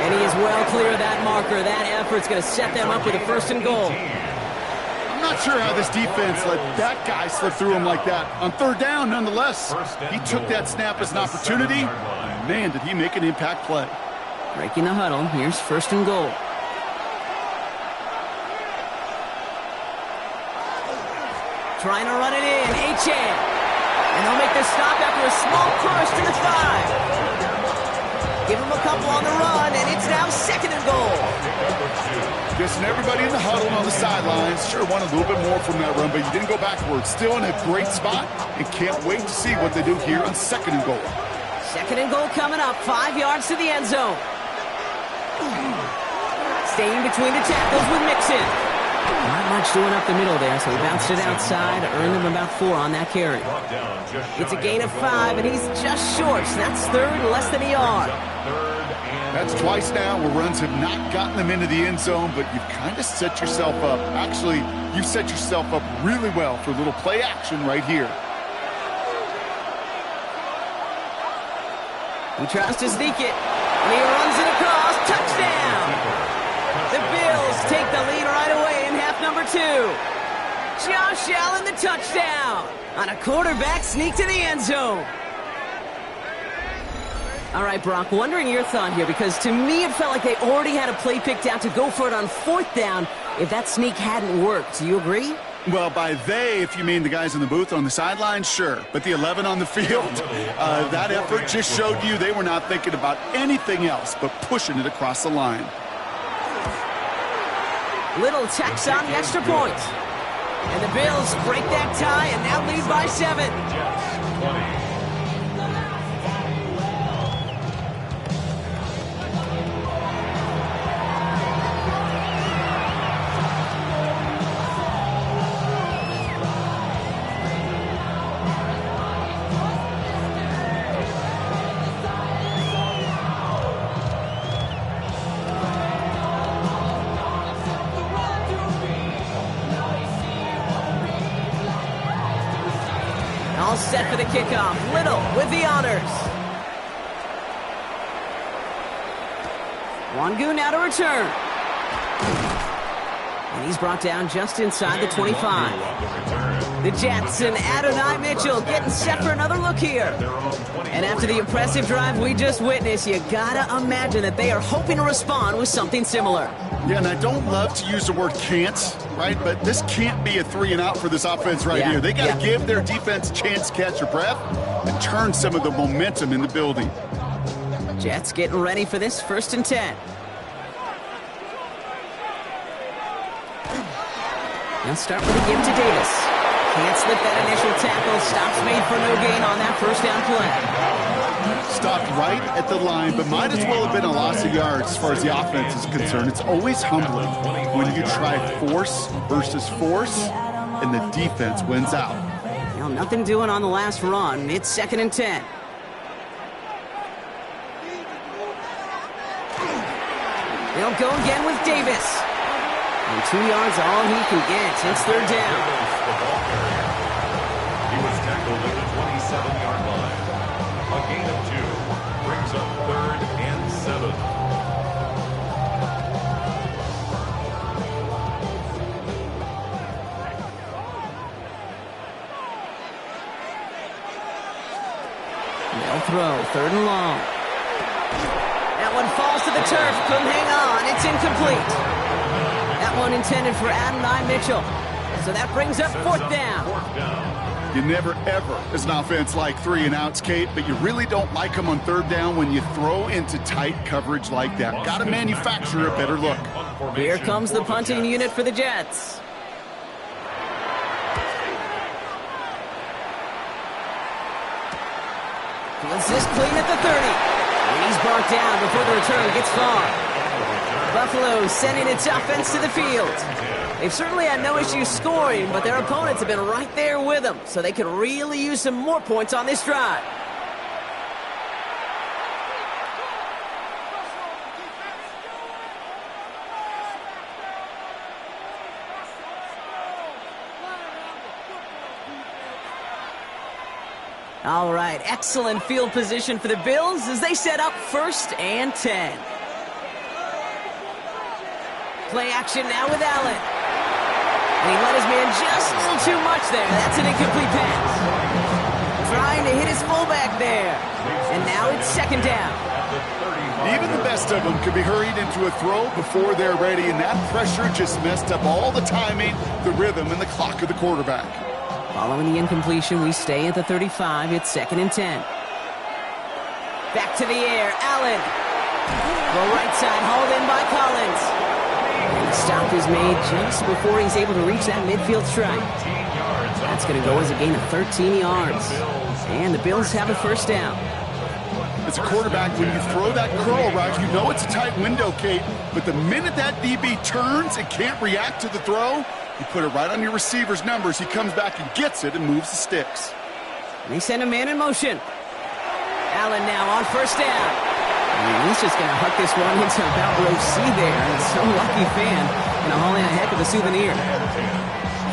And he is well clear of that marker. That effort's going to set them up with a 1st and goal. I'm not sure how this defense let that guy slip through him like that. On 3rd down, nonetheless, he took that snap as an opportunity. And man, did he make an impact play. Breaking the huddle. Here's 1st and goal. Trying to run it in. Achane. And they'll make the stop after a small push to the 5. Give him a couple on the run, and it's now 2nd and goal. Guessing everybody in the huddle on the sidelines sure wanted a little bit more from that run, but you didn't go backwards. Still in a great spot, and can't wait to see what they do here on 2nd and goal. 2nd and goal coming up. 5 yards to the end zone. Staying between the tackles with Mixon. Not much doing up the middle there, so he bounced it outside, earned him about 4 on that carry. It's a gain of 5, and he's just short, so that's 3rd, less than a yard. That's twice now where runs have not gotten them into the end zone, but you've kind of set yourself up. Actually, you set yourself up really well for a little play action right here. He tries to sneak it, and he runs it across. Touchdown! The Bills take the lead right away in half number 2. Josh Allen, the touchdown on a quarterback sneak to the end zone. All right, Brock, wondering your thought here, because to me it felt like they already had a play picked out to go for it on 4th down if that sneak hadn't worked. Do you agree? Well, by they, if you mean the guys in the booth on the sideline, sure. But the 11 on the field, that effort just showed you they were not thinking about anything else but pushing it across the line. Little tacks on the extra point. And the Bills break that tie and now lead by 7. All set for the kickoff. Little with the honors. Wangu now to return. And he's brought down just inside the 25. The Jets and Adonai Mitchell getting set for another look here. And after the impressive drive we just witnessed, you gotta imagine that they are hoping to respond with something similar. Yeah, and I don't love to use the word can't, right? But this can't be a 3 and out for this offense right here. They got to give their defense a chance to catch their breath and turn some of the momentum in the building. Jets getting ready for this 1st and 10. They'll start with a give to Davis. Can't slip that initial tackle. Stops made for no gain on that 1st down play. Stopped right at the line, but might as well have been a loss of yards as far as the offense is concerned. It's always humbling when you try force versus force, and the defense wins out. Well, nothing doing on the last run. It's 2nd and 10. They'll go again with Davis. And 2 yards all he can get. It's 3rd down. He was tackled at the 27-yard line. A gain of 2 brings up 3rd and 7. They'll throw 3rd and long. That one falls to the turf. Couldn't hang on. It's incomplete. That one intended for Adonai Mitchell. So that brings up 4th down. You never, ever, as an offense, like 3 and outs, Kate, but you really don't like them on 3rd down when you throw into tight coverage like that. Got to manufacture a better look. Here comes the punting unit for the Jets. Fields this clean at the 30. And he's brought down before the return gets far. Buffalo sending its offense to the field. They've certainly had no issue scoring, but their opponents have been right there with them, so they could really use some more points on this drive. All right, excellent field position for the Bills as they set up 1st and 10. Play action now with Allen. And he let his man just a little too much there. That's an incomplete pass. Trying to hit his fullback there. And now it's 2nd down. Even the best of them could be hurried into a throw before they're ready, and that pressure just messed up all the timing, the rhythm, and the clock of the quarterback. Following the incompletion, we stay at the 35. It's 2nd and 10. Back to the air. Allen. The right side hauled in by Collins. And the stop is made just before he's able to reach that midfield strike. That's going to go as a gain of 13 yards. And the Bills have a 1st down. As a quarterback, when you throw that curl route, you know it's a tight window, Kate. But the minute that DB turns and can't react to the throw, you put it right on your receiver's numbers. He comes back and gets it and moves the sticks. And they send a man in motion. Allen now on 1st down. And he's just going to huck this one into about row C there. And some lucky fan going to haul in a heck of a souvenir.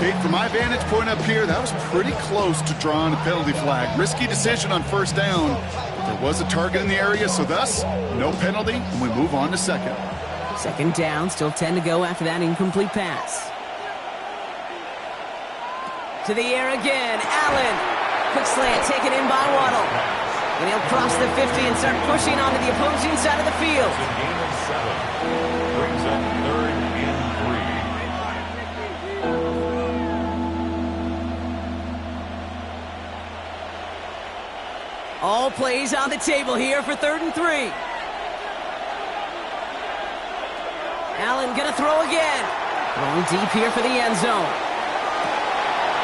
Kate, from my vantage point up here, that was pretty close to drawing a penalty flag. Risky decision on 1st down. There was a target in the area, so thus, no penalty, and we move on to 2nd. 2nd down, still 10 to go after that incomplete pass. To the air again, Allen. Quick slant taken in by Waddle. And he'll cross the 50 and start pushing onto the opposing side of the field. Gain of 7. Brings up 3rd and 3. All plays on the table here for 3rd and 3. Allen gonna throw again. Going deep here for the end zone.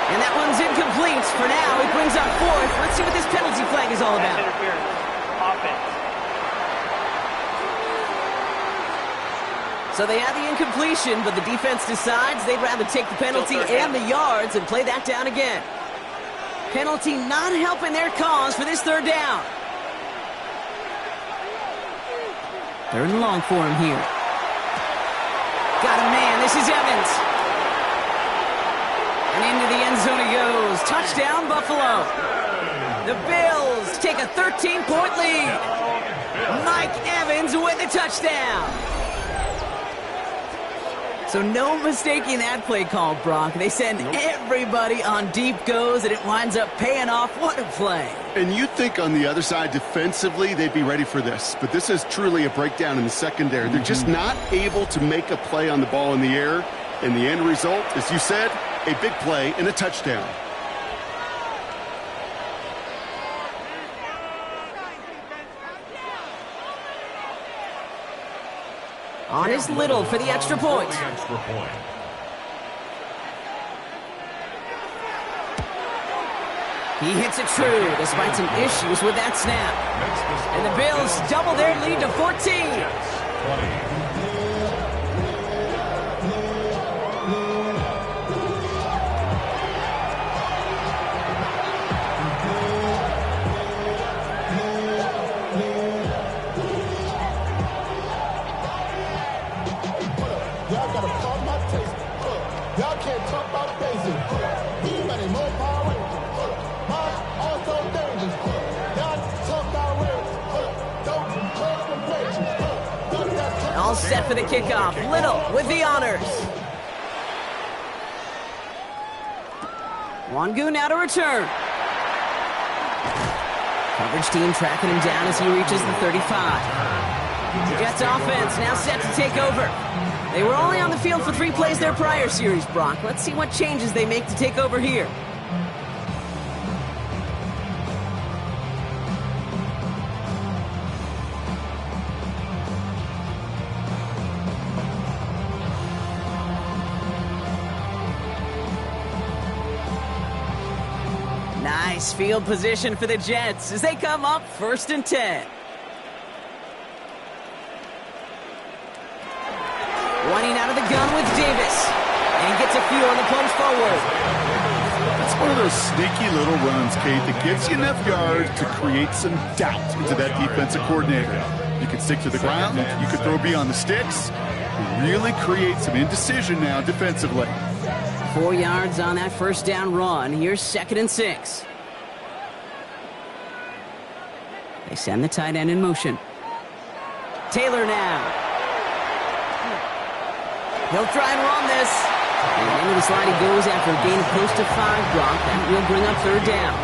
And that one's incomplete. For now, it brings up 4th. Let's see what this penalty flag is all about. So they had the incompletion, but the defense decides they'd rather take the penalty and the yards and play that down again. Penalty not helping their cause for this 3rd down. 3rd and long for him here. Got a man. This is Evans. And into the end zone he goes. Touchdown, Buffalo. The Bills take a 13-point lead. Mike Evans with the touchdown. So no mistaking that play call, Brock. They send everybody on deep goes, and it winds up paying off. What a play. And you'd think on the other side, defensively, they'd be ready for this. But this is truly a breakdown in the secondary. They're just not able to make a play on the ball in the air. And the end result, as you said, a big play and a touchdown. On is Little for the extra point. He hits it true despite some issues with that snap. And the Bills double their lead to 14. All set for the kickoff. Little with the honors. Wangu now to return. Coverage team tracking him down as he reaches the 35. Jets offense now set to take over. They were only on the field for 3 plays their prior series, Brock. Let's see what changes they make to take over here. Nice field position for the Jets as they come up 1st and 10. Running out of the gun with Davis. And gets a few on the punch forward. That's one of those sneaky little runs, Kate, that gives you enough yards to create some doubt into that defensive coordinator. You can stick to the ground. You can throw beyond the sticks. Really create some indecision now defensively. 4 yards on that 1st down run. Here's 2nd and 6. They send the tight end in motion. Taylor now. He'll try and run this. And into the slide he goes after a gain of close to 5, Brock. That will bring up third down.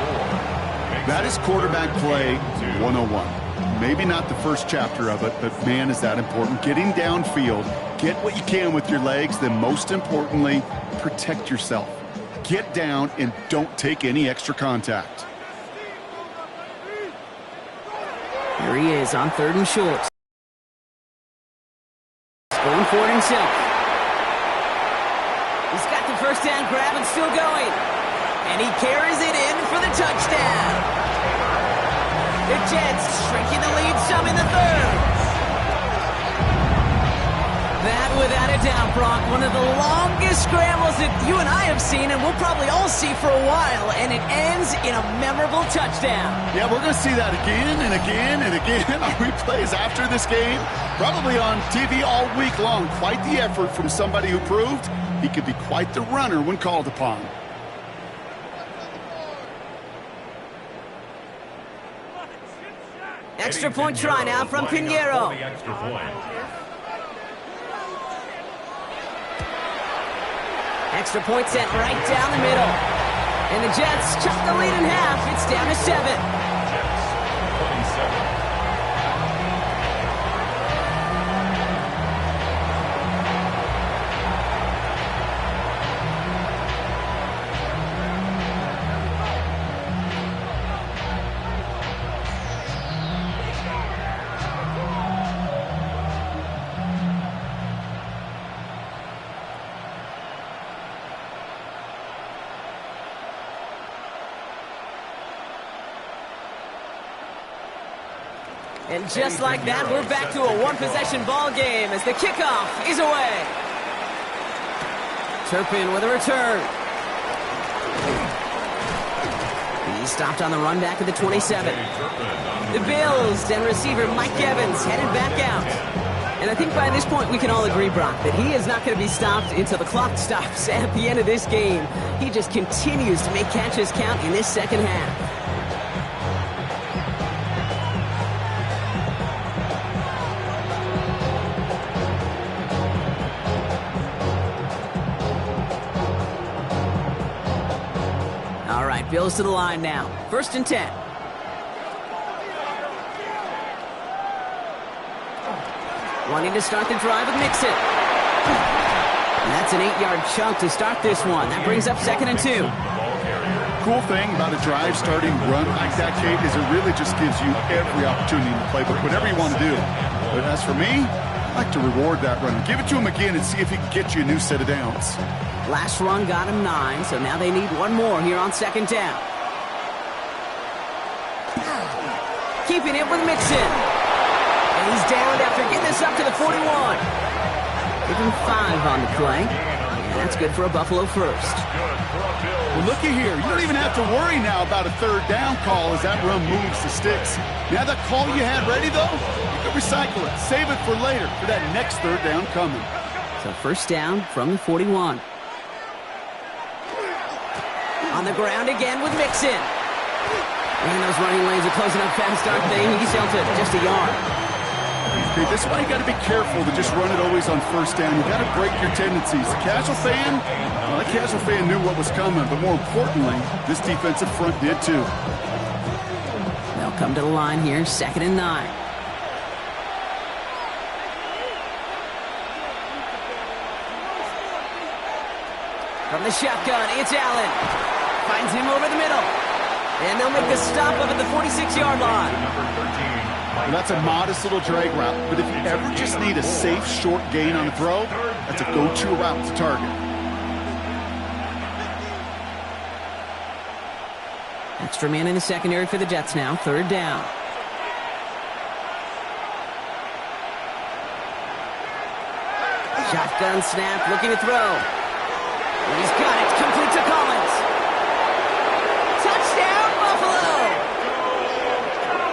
That is quarterback play 101. Maybe not the first chapter of it, but man, is that important. Getting downfield, get what you can with your legs, then most importantly, protect yourself. Get down and don't take any extra contact. Here he is on 3rd and short. He's going for it himself. He's got the first down grab and still going. And he carries it in for the touchdown. The Jets shrinking the lead some in the 3rd. That, without a doubt, Brock, one of the longest scrambles that you and I have seen and we'll probably all see for a while, and it ends in a memorable touchdown. Yeah, we're going to see that again and again and again on replays after this game, probably on TV all week long. Quite the effort from somebody who proved he could be quite the runner when called upon. Extra point try now from Pinheiro. Extra point sent right down the middle. And the Jets chop the lead in half. It's down to 7. Jets, 27. And just like that, we're back to a one-possession ball game as the kickoff is away. Turpin with a return. He's stopped on the run back at the 27. The Bills and receiver Mike Evans headed back out. And I think by this point we can all agree, Brock, that he is not going to be stopped until the clock stops at the end of this game. He just continues to make catches count in this second half. Bills to the line now. 1st and 10. Wanting to start the drive with Mixon. And that's an 8-yard chunk to start this one. That brings up 2nd and 2. Cool thing about a drive starting run like that, Kate, is it really just gives you every opportunity in the playbook, whatever you want to do. But as for me, I like to reward that run. Give it to him again and see if he can get you a new set of downs. Last run got him 9, so now they need one more here on 2nd down. Keeping it with Mixon. And he's downed after getting this up to the 41. Give him 5 on the play. And that's good for a Buffalo first. Well, looky here. You don't even have to worry now about a 3rd down call as that run moves the sticks. Now that call you had ready, though, you can recycle it. Save it for later for that next 3rd down coming. So 1st down from the 41. On the ground again with Mixon. And those running lanes are closing up fast, aren't they? He's dealt it just a yard. Okay, this is why you got to be careful to just run it always on 1st down. You got to break your tendencies. The casual fan, well, the casual fan knew what was coming, but more importantly, this defensive front did too. They'll come to the line here, 2nd and 9. From the shotgun, it's Allen. Finds him over the middle. And they'll make the stop up at the 46-yard line. Well, that's a modest little drag route, but if you ever just need a safe, short gain on a throw, that's a go-to route to target. Extra man in the secondary for the Jets now, 3rd down. Shotgun snap, looking to throw. He's got it, complete to Collins. Touchdown, Buffalo!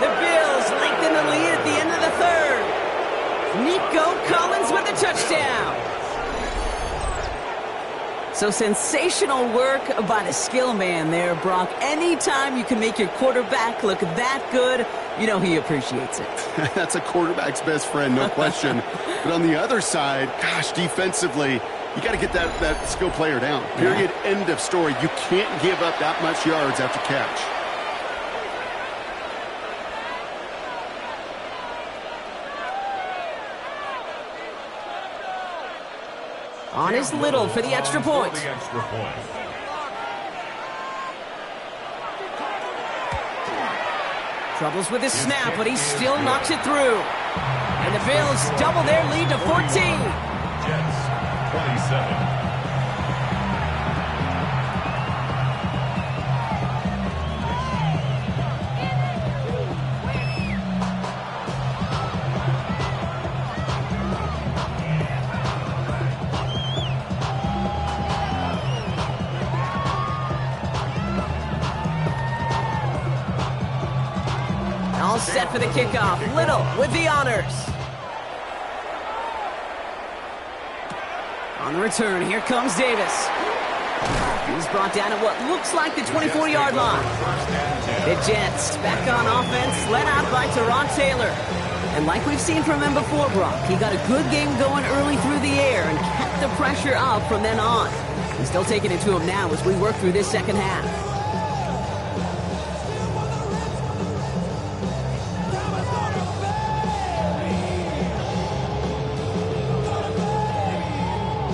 The Bills lengthen the lead at the end of the 3rd. Nico Collins with the touchdown. So sensational work by the skill man there, Brock. Anytime you can make your quarterback look that good, you know he appreciates it. That's a quarterback's best friend, no question. But on the other side, gosh, defensively, you got to get that skill player down. Period, end of story. You can't give up that much yards after catch. On is Little for the extra point. Troubles with his snap, but he still knocks it through. And the Bills double their lead to 14. Jets, 27. All set for the kickoff. Little with the honors. On the return, here comes Davis. He's brought down at what looks like the 24-yard line. The Jets back on offense, led out by Tyrod Taylor. And like we've seen from him before, Brock, he got a good game going early through the air and kept the pressure up from then on. He's still taking it to him now as we work through this second half.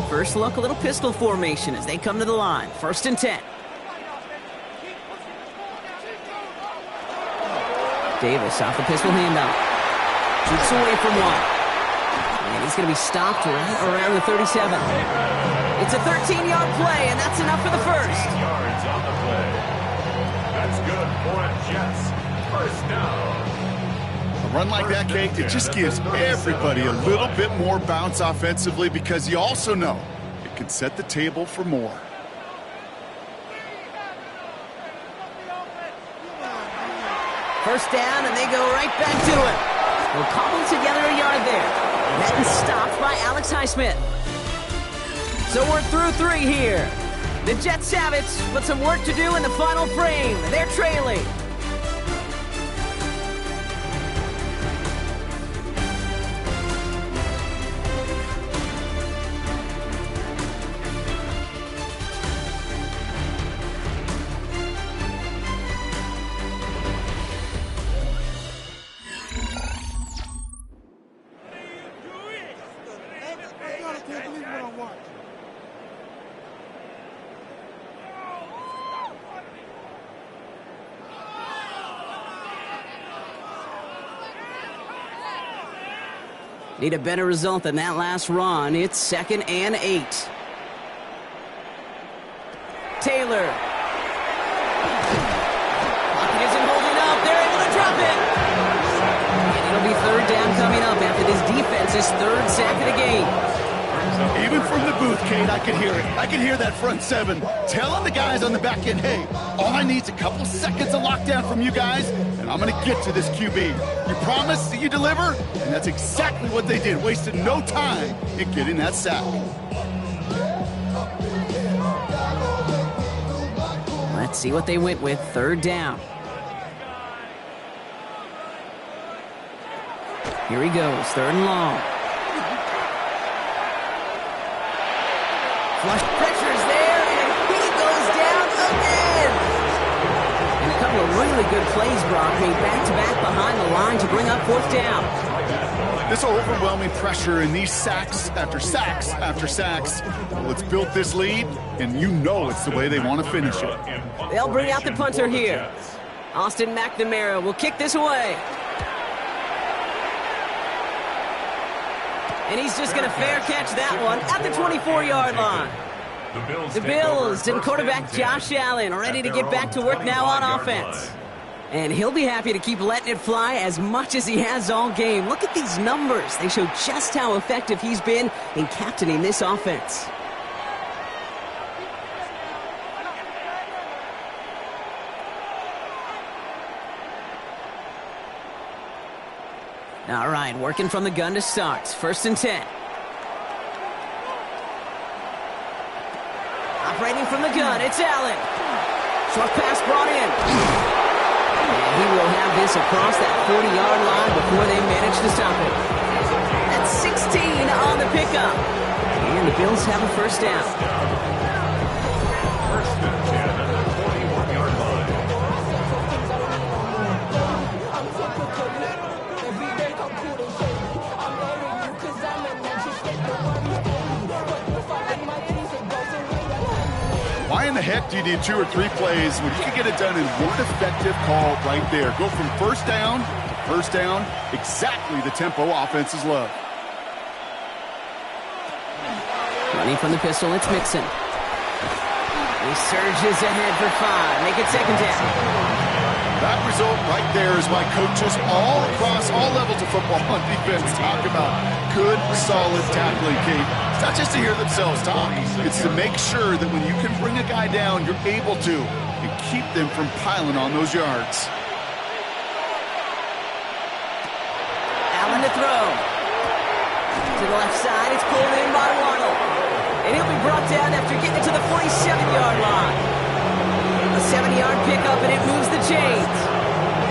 First look, a little pistol formation as they come to the line. 1st and 10. Davis off the pistol handoff. Shoots away from one. And he's going to be stopped right around the 37. It's a 13-yard play, and that's enough for the first. 13 yards on the play. That's good for a Jets. First down. A run like that, Kate, it just gives everybody a little bit more bounce offensively because you also know it can set the table for more. First down, and they go right back to it. They'll cobble together a yard there. Then stopped by Alex Highsmith. So we're through 3 here. The Jets have it, but some work to do in the final frame. They're trailing. Need a better result than that last run. It's 2nd and 8. Taylor. Pocket isn't holding up. They're able to drop it. And it'll be 3rd down coming up after this defense's 3rd sack of the game. Even from the booth, Kate, I could hear it. I could hear that front 7 telling the guys on the back end, hey, all I need is a couple seconds of lockdown from you guys, and I'm going to get to this QB. You promise that you deliver? And that's exactly what they did. Wasted no time in getting that sack. Let's see what they went with. 3rd down. Here he goes. 3rd and long. Flush pressure's there, and he goes down again. And a couple of really good plays, Brock, made back-to-back behind the line to bring up 4th down. This overwhelming pressure and these sacks after sacks after sacks, well, it's built this lead, and you know it's the way they want to finish it. They'll bring out the punter here. Austin McNamara will kick this away. And he's just going to fair catch that one at the 24-yard line. The Bills and quarterback Josh Allen ready to get back to work now on offense. And he'll be happy to keep letting it fly as much as he has all game. Look at these numbers. They show just how effective he's been in captaining this offense. All right, working from the gun to start. 1st and 10. Separating from the gun, it's Allen. Short pass brought in. And he will have this across that 40-yard line before they manage to stop it. That's 16 on the pickup. And the Bills have a first down. First and 10 at the 41-yard line. Why in the heck do you need 2 or 3 plays when you can get it done in one effective call right there? Go from first down to first down, exactly the tempo offenses love. Running from the pistol, it's Mixon. He surges ahead for 5. Make it second down. That result right there is why coaches all across all levels of football on defense talk about good, solid tackling, Kate. It's not just to hear themselves talk. It's to make sure that when you can bring a guy down, you're able to and keep them from piling on those yards. Allen to throw. To the left side, it's pulled in by Waddle. And he'll be brought down after getting it to the 47-yard line. A 70-yard pickup, and it moves the chains.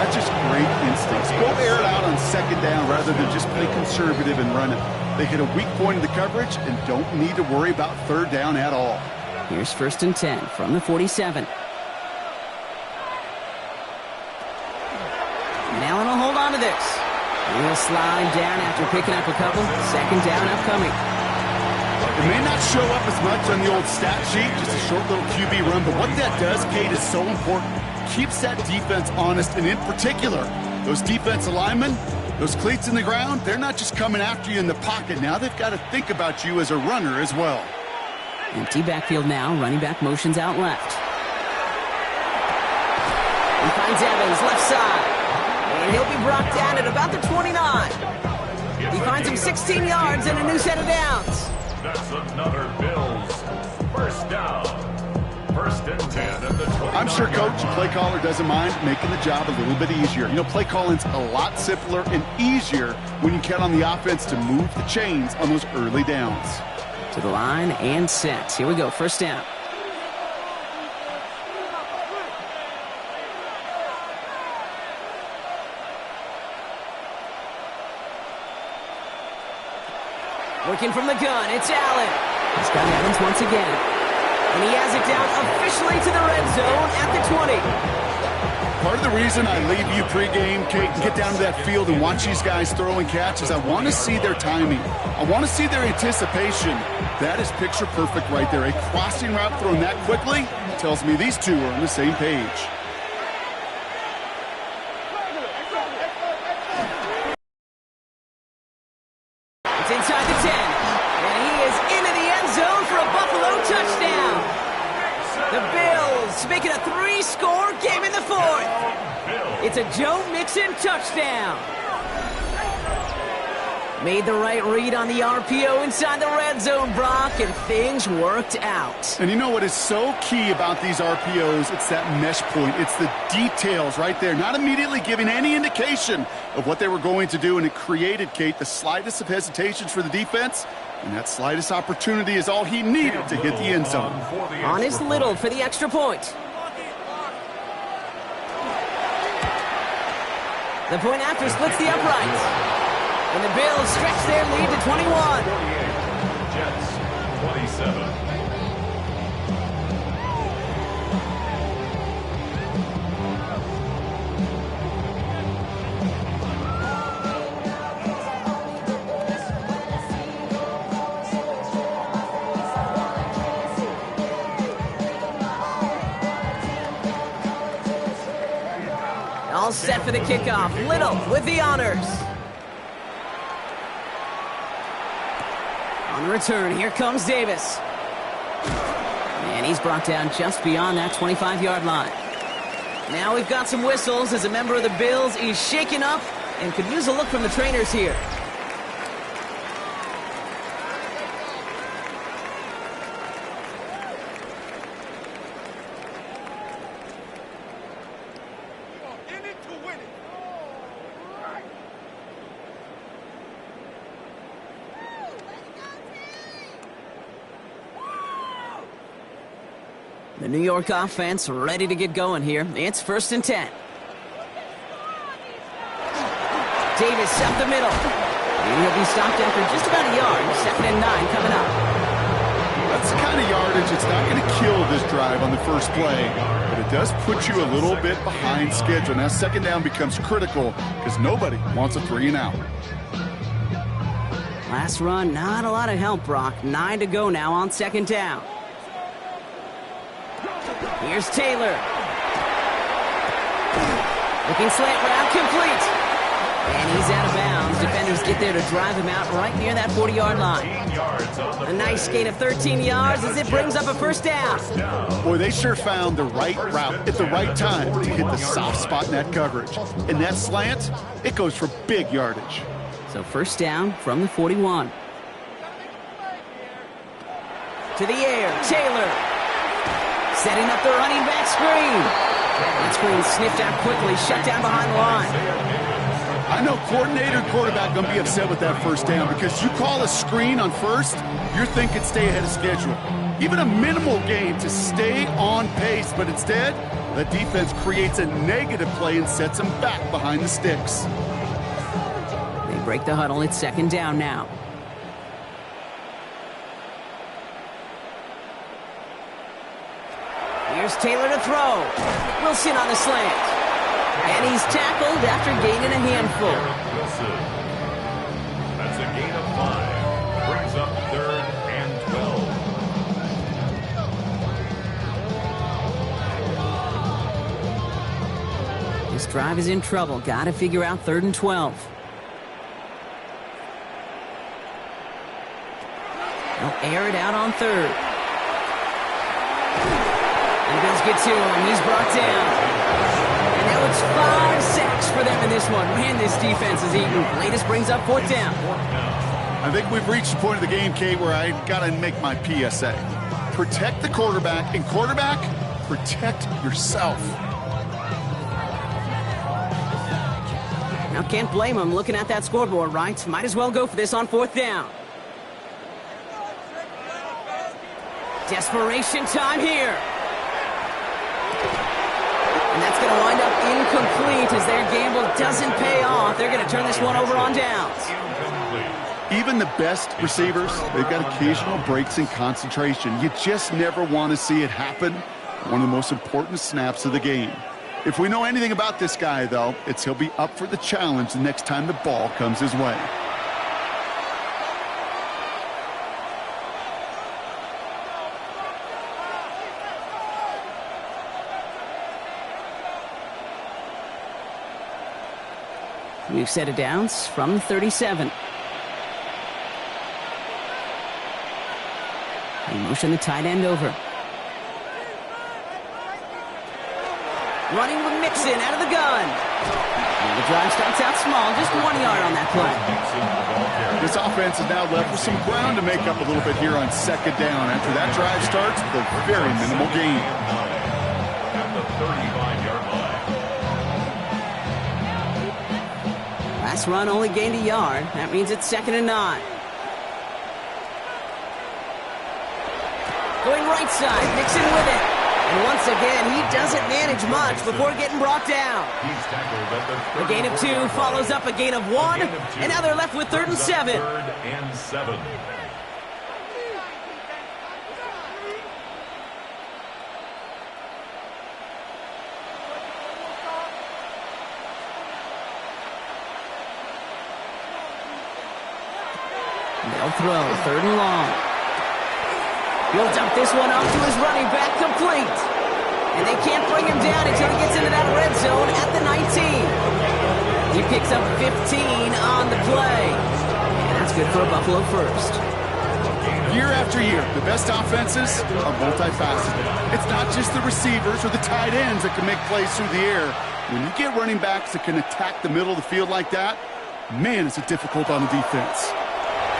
That's just great instincts. Go air it out on second down rather than just play conservative and run it. They hit a weak point in the coverage and don't need to worry about third down at all. Here's first and 10 from the 47. And Allen will hold on to this. He'll slide down after picking up a couple. Second down upcoming. It may not show up as much on the old stat sheet, just a short little QB run, but what that does, Kate, is so important. Keeps that defense honest, and in particular, those defensive linemen, those cleats in the ground, they're not just coming after you in the pocket. Now they've got to think about you as a runner as well. Empty backfield now. Running back motions out left. He finds Evans left side. And he'll be brought down at about the 29. He finds him 16 yards and a new set of downs. That's another Bills first down. First and 10 at the 29. I'm sure Coach, play caller, doesn't mind making the job a little bit easier. You know, play calling's a lot simpler and easier when you count on the offense to move the chains on those early downs. To the line and set. Here we go, first down. Working from the gun, it's Allen. He's got Evans once again. And he has it down officially to the red zone at the 20. Part of the reason I leave you pregame, Kate, and get down to that field and watch these guys throw and catch is I want to see their timing. I want to see their anticipation. That is picture perfect right there. A crossing route thrown that quickly tells me these two are on the same page. It's inside the 10. And he is into the end zone for a Buffalo touchdown. The Bills making a 3-score game in the fourth. It's a Joe Mixon touchdown. Made the right read on the RPO inside the red zone, Brock, and things worked out. And you know what is so key about these RPOs? It's that mesh point. It's the details right there, not immediately giving any indication of what they were going to do, and it created, Kate, the slightest of hesitations for the defense, and that slightest opportunity is all he needed to hit the end zone. On his Little for the extra point. The point after splits the uprights. And the Bills stretch their lead to 21. 48. Jets, 27. All set for the kickoff. Little with the honors. On the return, here comes Davis. And he's brought down just beyond that 25-yard line. Now we've got some whistles as a member of the Bills is shaken up and could use a look from the trainers here. The New York offense ready to get going here. It's 1st and 10. Davis up the middle. He'll be stopped after just about a yard. 2nd and 9 coming up. That's the kind of yardage it's not going to kill this drive on the first play, but it does put you a little bit behind schedule. Now 2nd down becomes critical because nobody wants a 3 and out. Last run, not a lot of help, Brock. 9 to go now on 2nd down. Here's Taylor. Looking slant route, complete. And he's out of bounds. Defenders get there to drive him out right near that 40-yard line. A nice gain of 13 yards as it brings up a 1st down. Boy, they sure found the right route at the right time to hit the soft spot in that coverage. And that slant, it goes for big yardage. So 1st down from the 41. To the air, Taylor. Setting up the running back screen. That screen sniffed out quickly, shut down behind the line. I know coordinator and quarterback going to be upset with that 1st down because you call a screen on 1st, you're thinking stay ahead of schedule. Even a minimal gain to stay on pace, but instead, the defense creates a negative play and sets them back behind the sticks. They break the huddle. It's 2nd down now. Here's Taylor to throw. Wilson on the slant. And he's tackled after gaining a handful. Wilson. That's a gain of 5. Brings up 3rd and 12. This drive is in trouble. Got to figure out 3rd and 12. They'll air it out on 3rd. And Bills get to him. He's brought down. It's 5 sacks for them in this one. Man, this defense is eating. Latest brings up 4th down. I think we've reached the point of the game, Kate, where I got to make my PSA. Protect the quarterback, and quarterback, protect yourself. Now, can't blame him looking at that scoreboard, right? Might as well go for this on 4th down. Desperation time here. And that's going to wind up incomplete as their gamble doesn't pay off. They're going to turn this one over on downs. Even the best receivers, they've got occasional breaks in concentration. You just never want to see it happen. One of the most important snaps of the game. If we know anything about this guy, though, it's he'll be up for the challenge the next time the ball comes his way. We've set it downs from 37. They motion the tight end over. Running with Mixon out of the gun. And the drive starts out small, just 1 yard on that play. This offense is now left with some ground to make up a little bit here on 2nd down. After that drive starts with a very minimal gain. At the 35-yard line. Last run only gained a yard. That means it's 2nd and 9. Going right side, Mixon with it. And once again, he doesn't manage much before getting brought down. He's tackled at the A gain of 2 follows up a gain of 1. And now they're left with 3rd and 7. 3rd and 7. They'll throw 3rd and long. He'll dump this one off to his running back, complete. And they can't bring him down until he gets into that red zone at the 19. He picks up 15 on the play. And that's good for a Buffalo first. Year after year, the best offenses are multifaceted. It's not just the receivers or the tight ends that can make plays through the air. When you get running backs that can attack the middle of the field like that, man, is it difficult on the defense.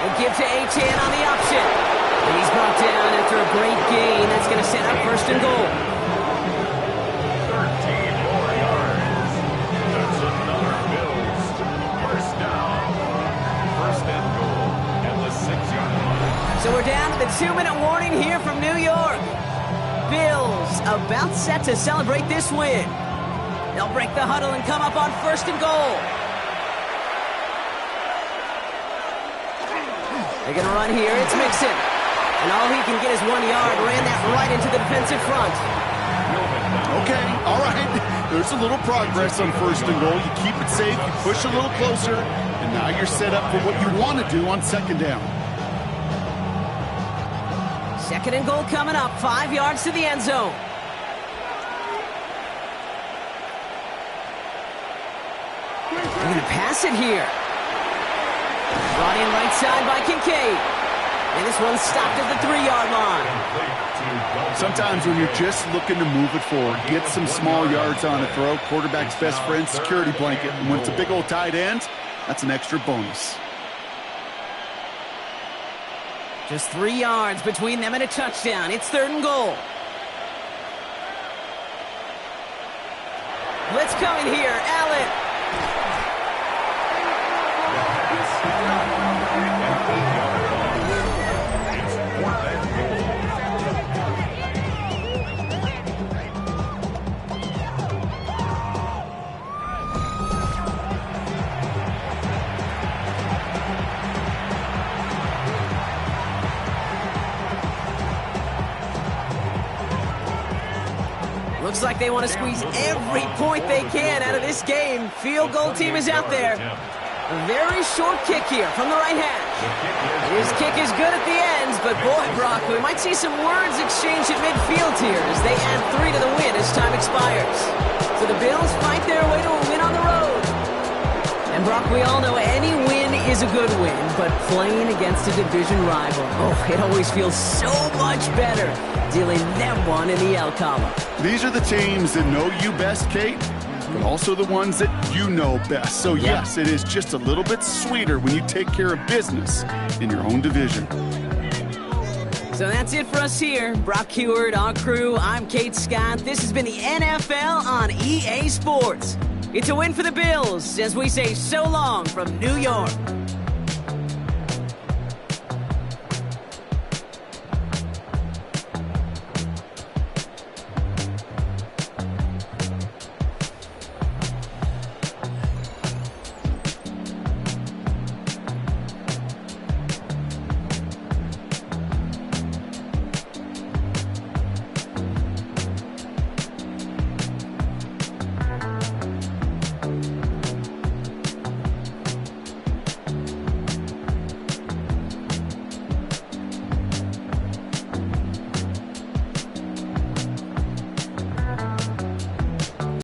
They'll give to Achane on the option. And he's brought down after a great gain. That's going to set up 1st and goal. 13 more yards. That's another Bills. 1st down. 1st and goal at the 6-yard line. So we're down to the 2-minute warning here from New York. Bills about set to celebrate this win. They'll break the huddle and come up on 1st and goal. They're going to run here. It's Mixon. And all he can get is 1 yard. Ran that right into the defensive front. Okay, all right. There's a little progress on 1st and goal. You keep it safe, you push a little closer, and now you're set up for what you want to do on 2nd down. 2nd and goal coming up. 5 yards to the end zone. They're going to pass it here. Brought in right side by Kincaid. And this one's stopped at the 3-yard line. Sometimes when you're just looking to move it forward, get some small yards on a throw, quarterback's best friend, security blanket. And when it's a big old tight end, that's an extra bonus. Just 3 yards between them and a touchdown. It's 3rd and goal. Blitz coming here. Allen. Looks like they want to squeeze every point they can out of this game. Field goal team is out there. A very short kick here from the right hash. His kick is good at the ends, but boy, Brock, we might see some words exchanged at midfield here as they add 3 to the win as time expires. So the Bills fight their way to a win on the road. And Brock, we all know any win is a good win, but playing against a division rival, it always feels so much better dealing them one in the L column. These are the teams that know you best, Kate, but also the ones that you know best. So yes, it is just a little bit sweeter when you take care of business in your own division. So that's it for us here. Brock Huard, our crew, I'm Kate Scott. This has been the NFL on EA Sports. It's a win for the Bills as we say so long from New York.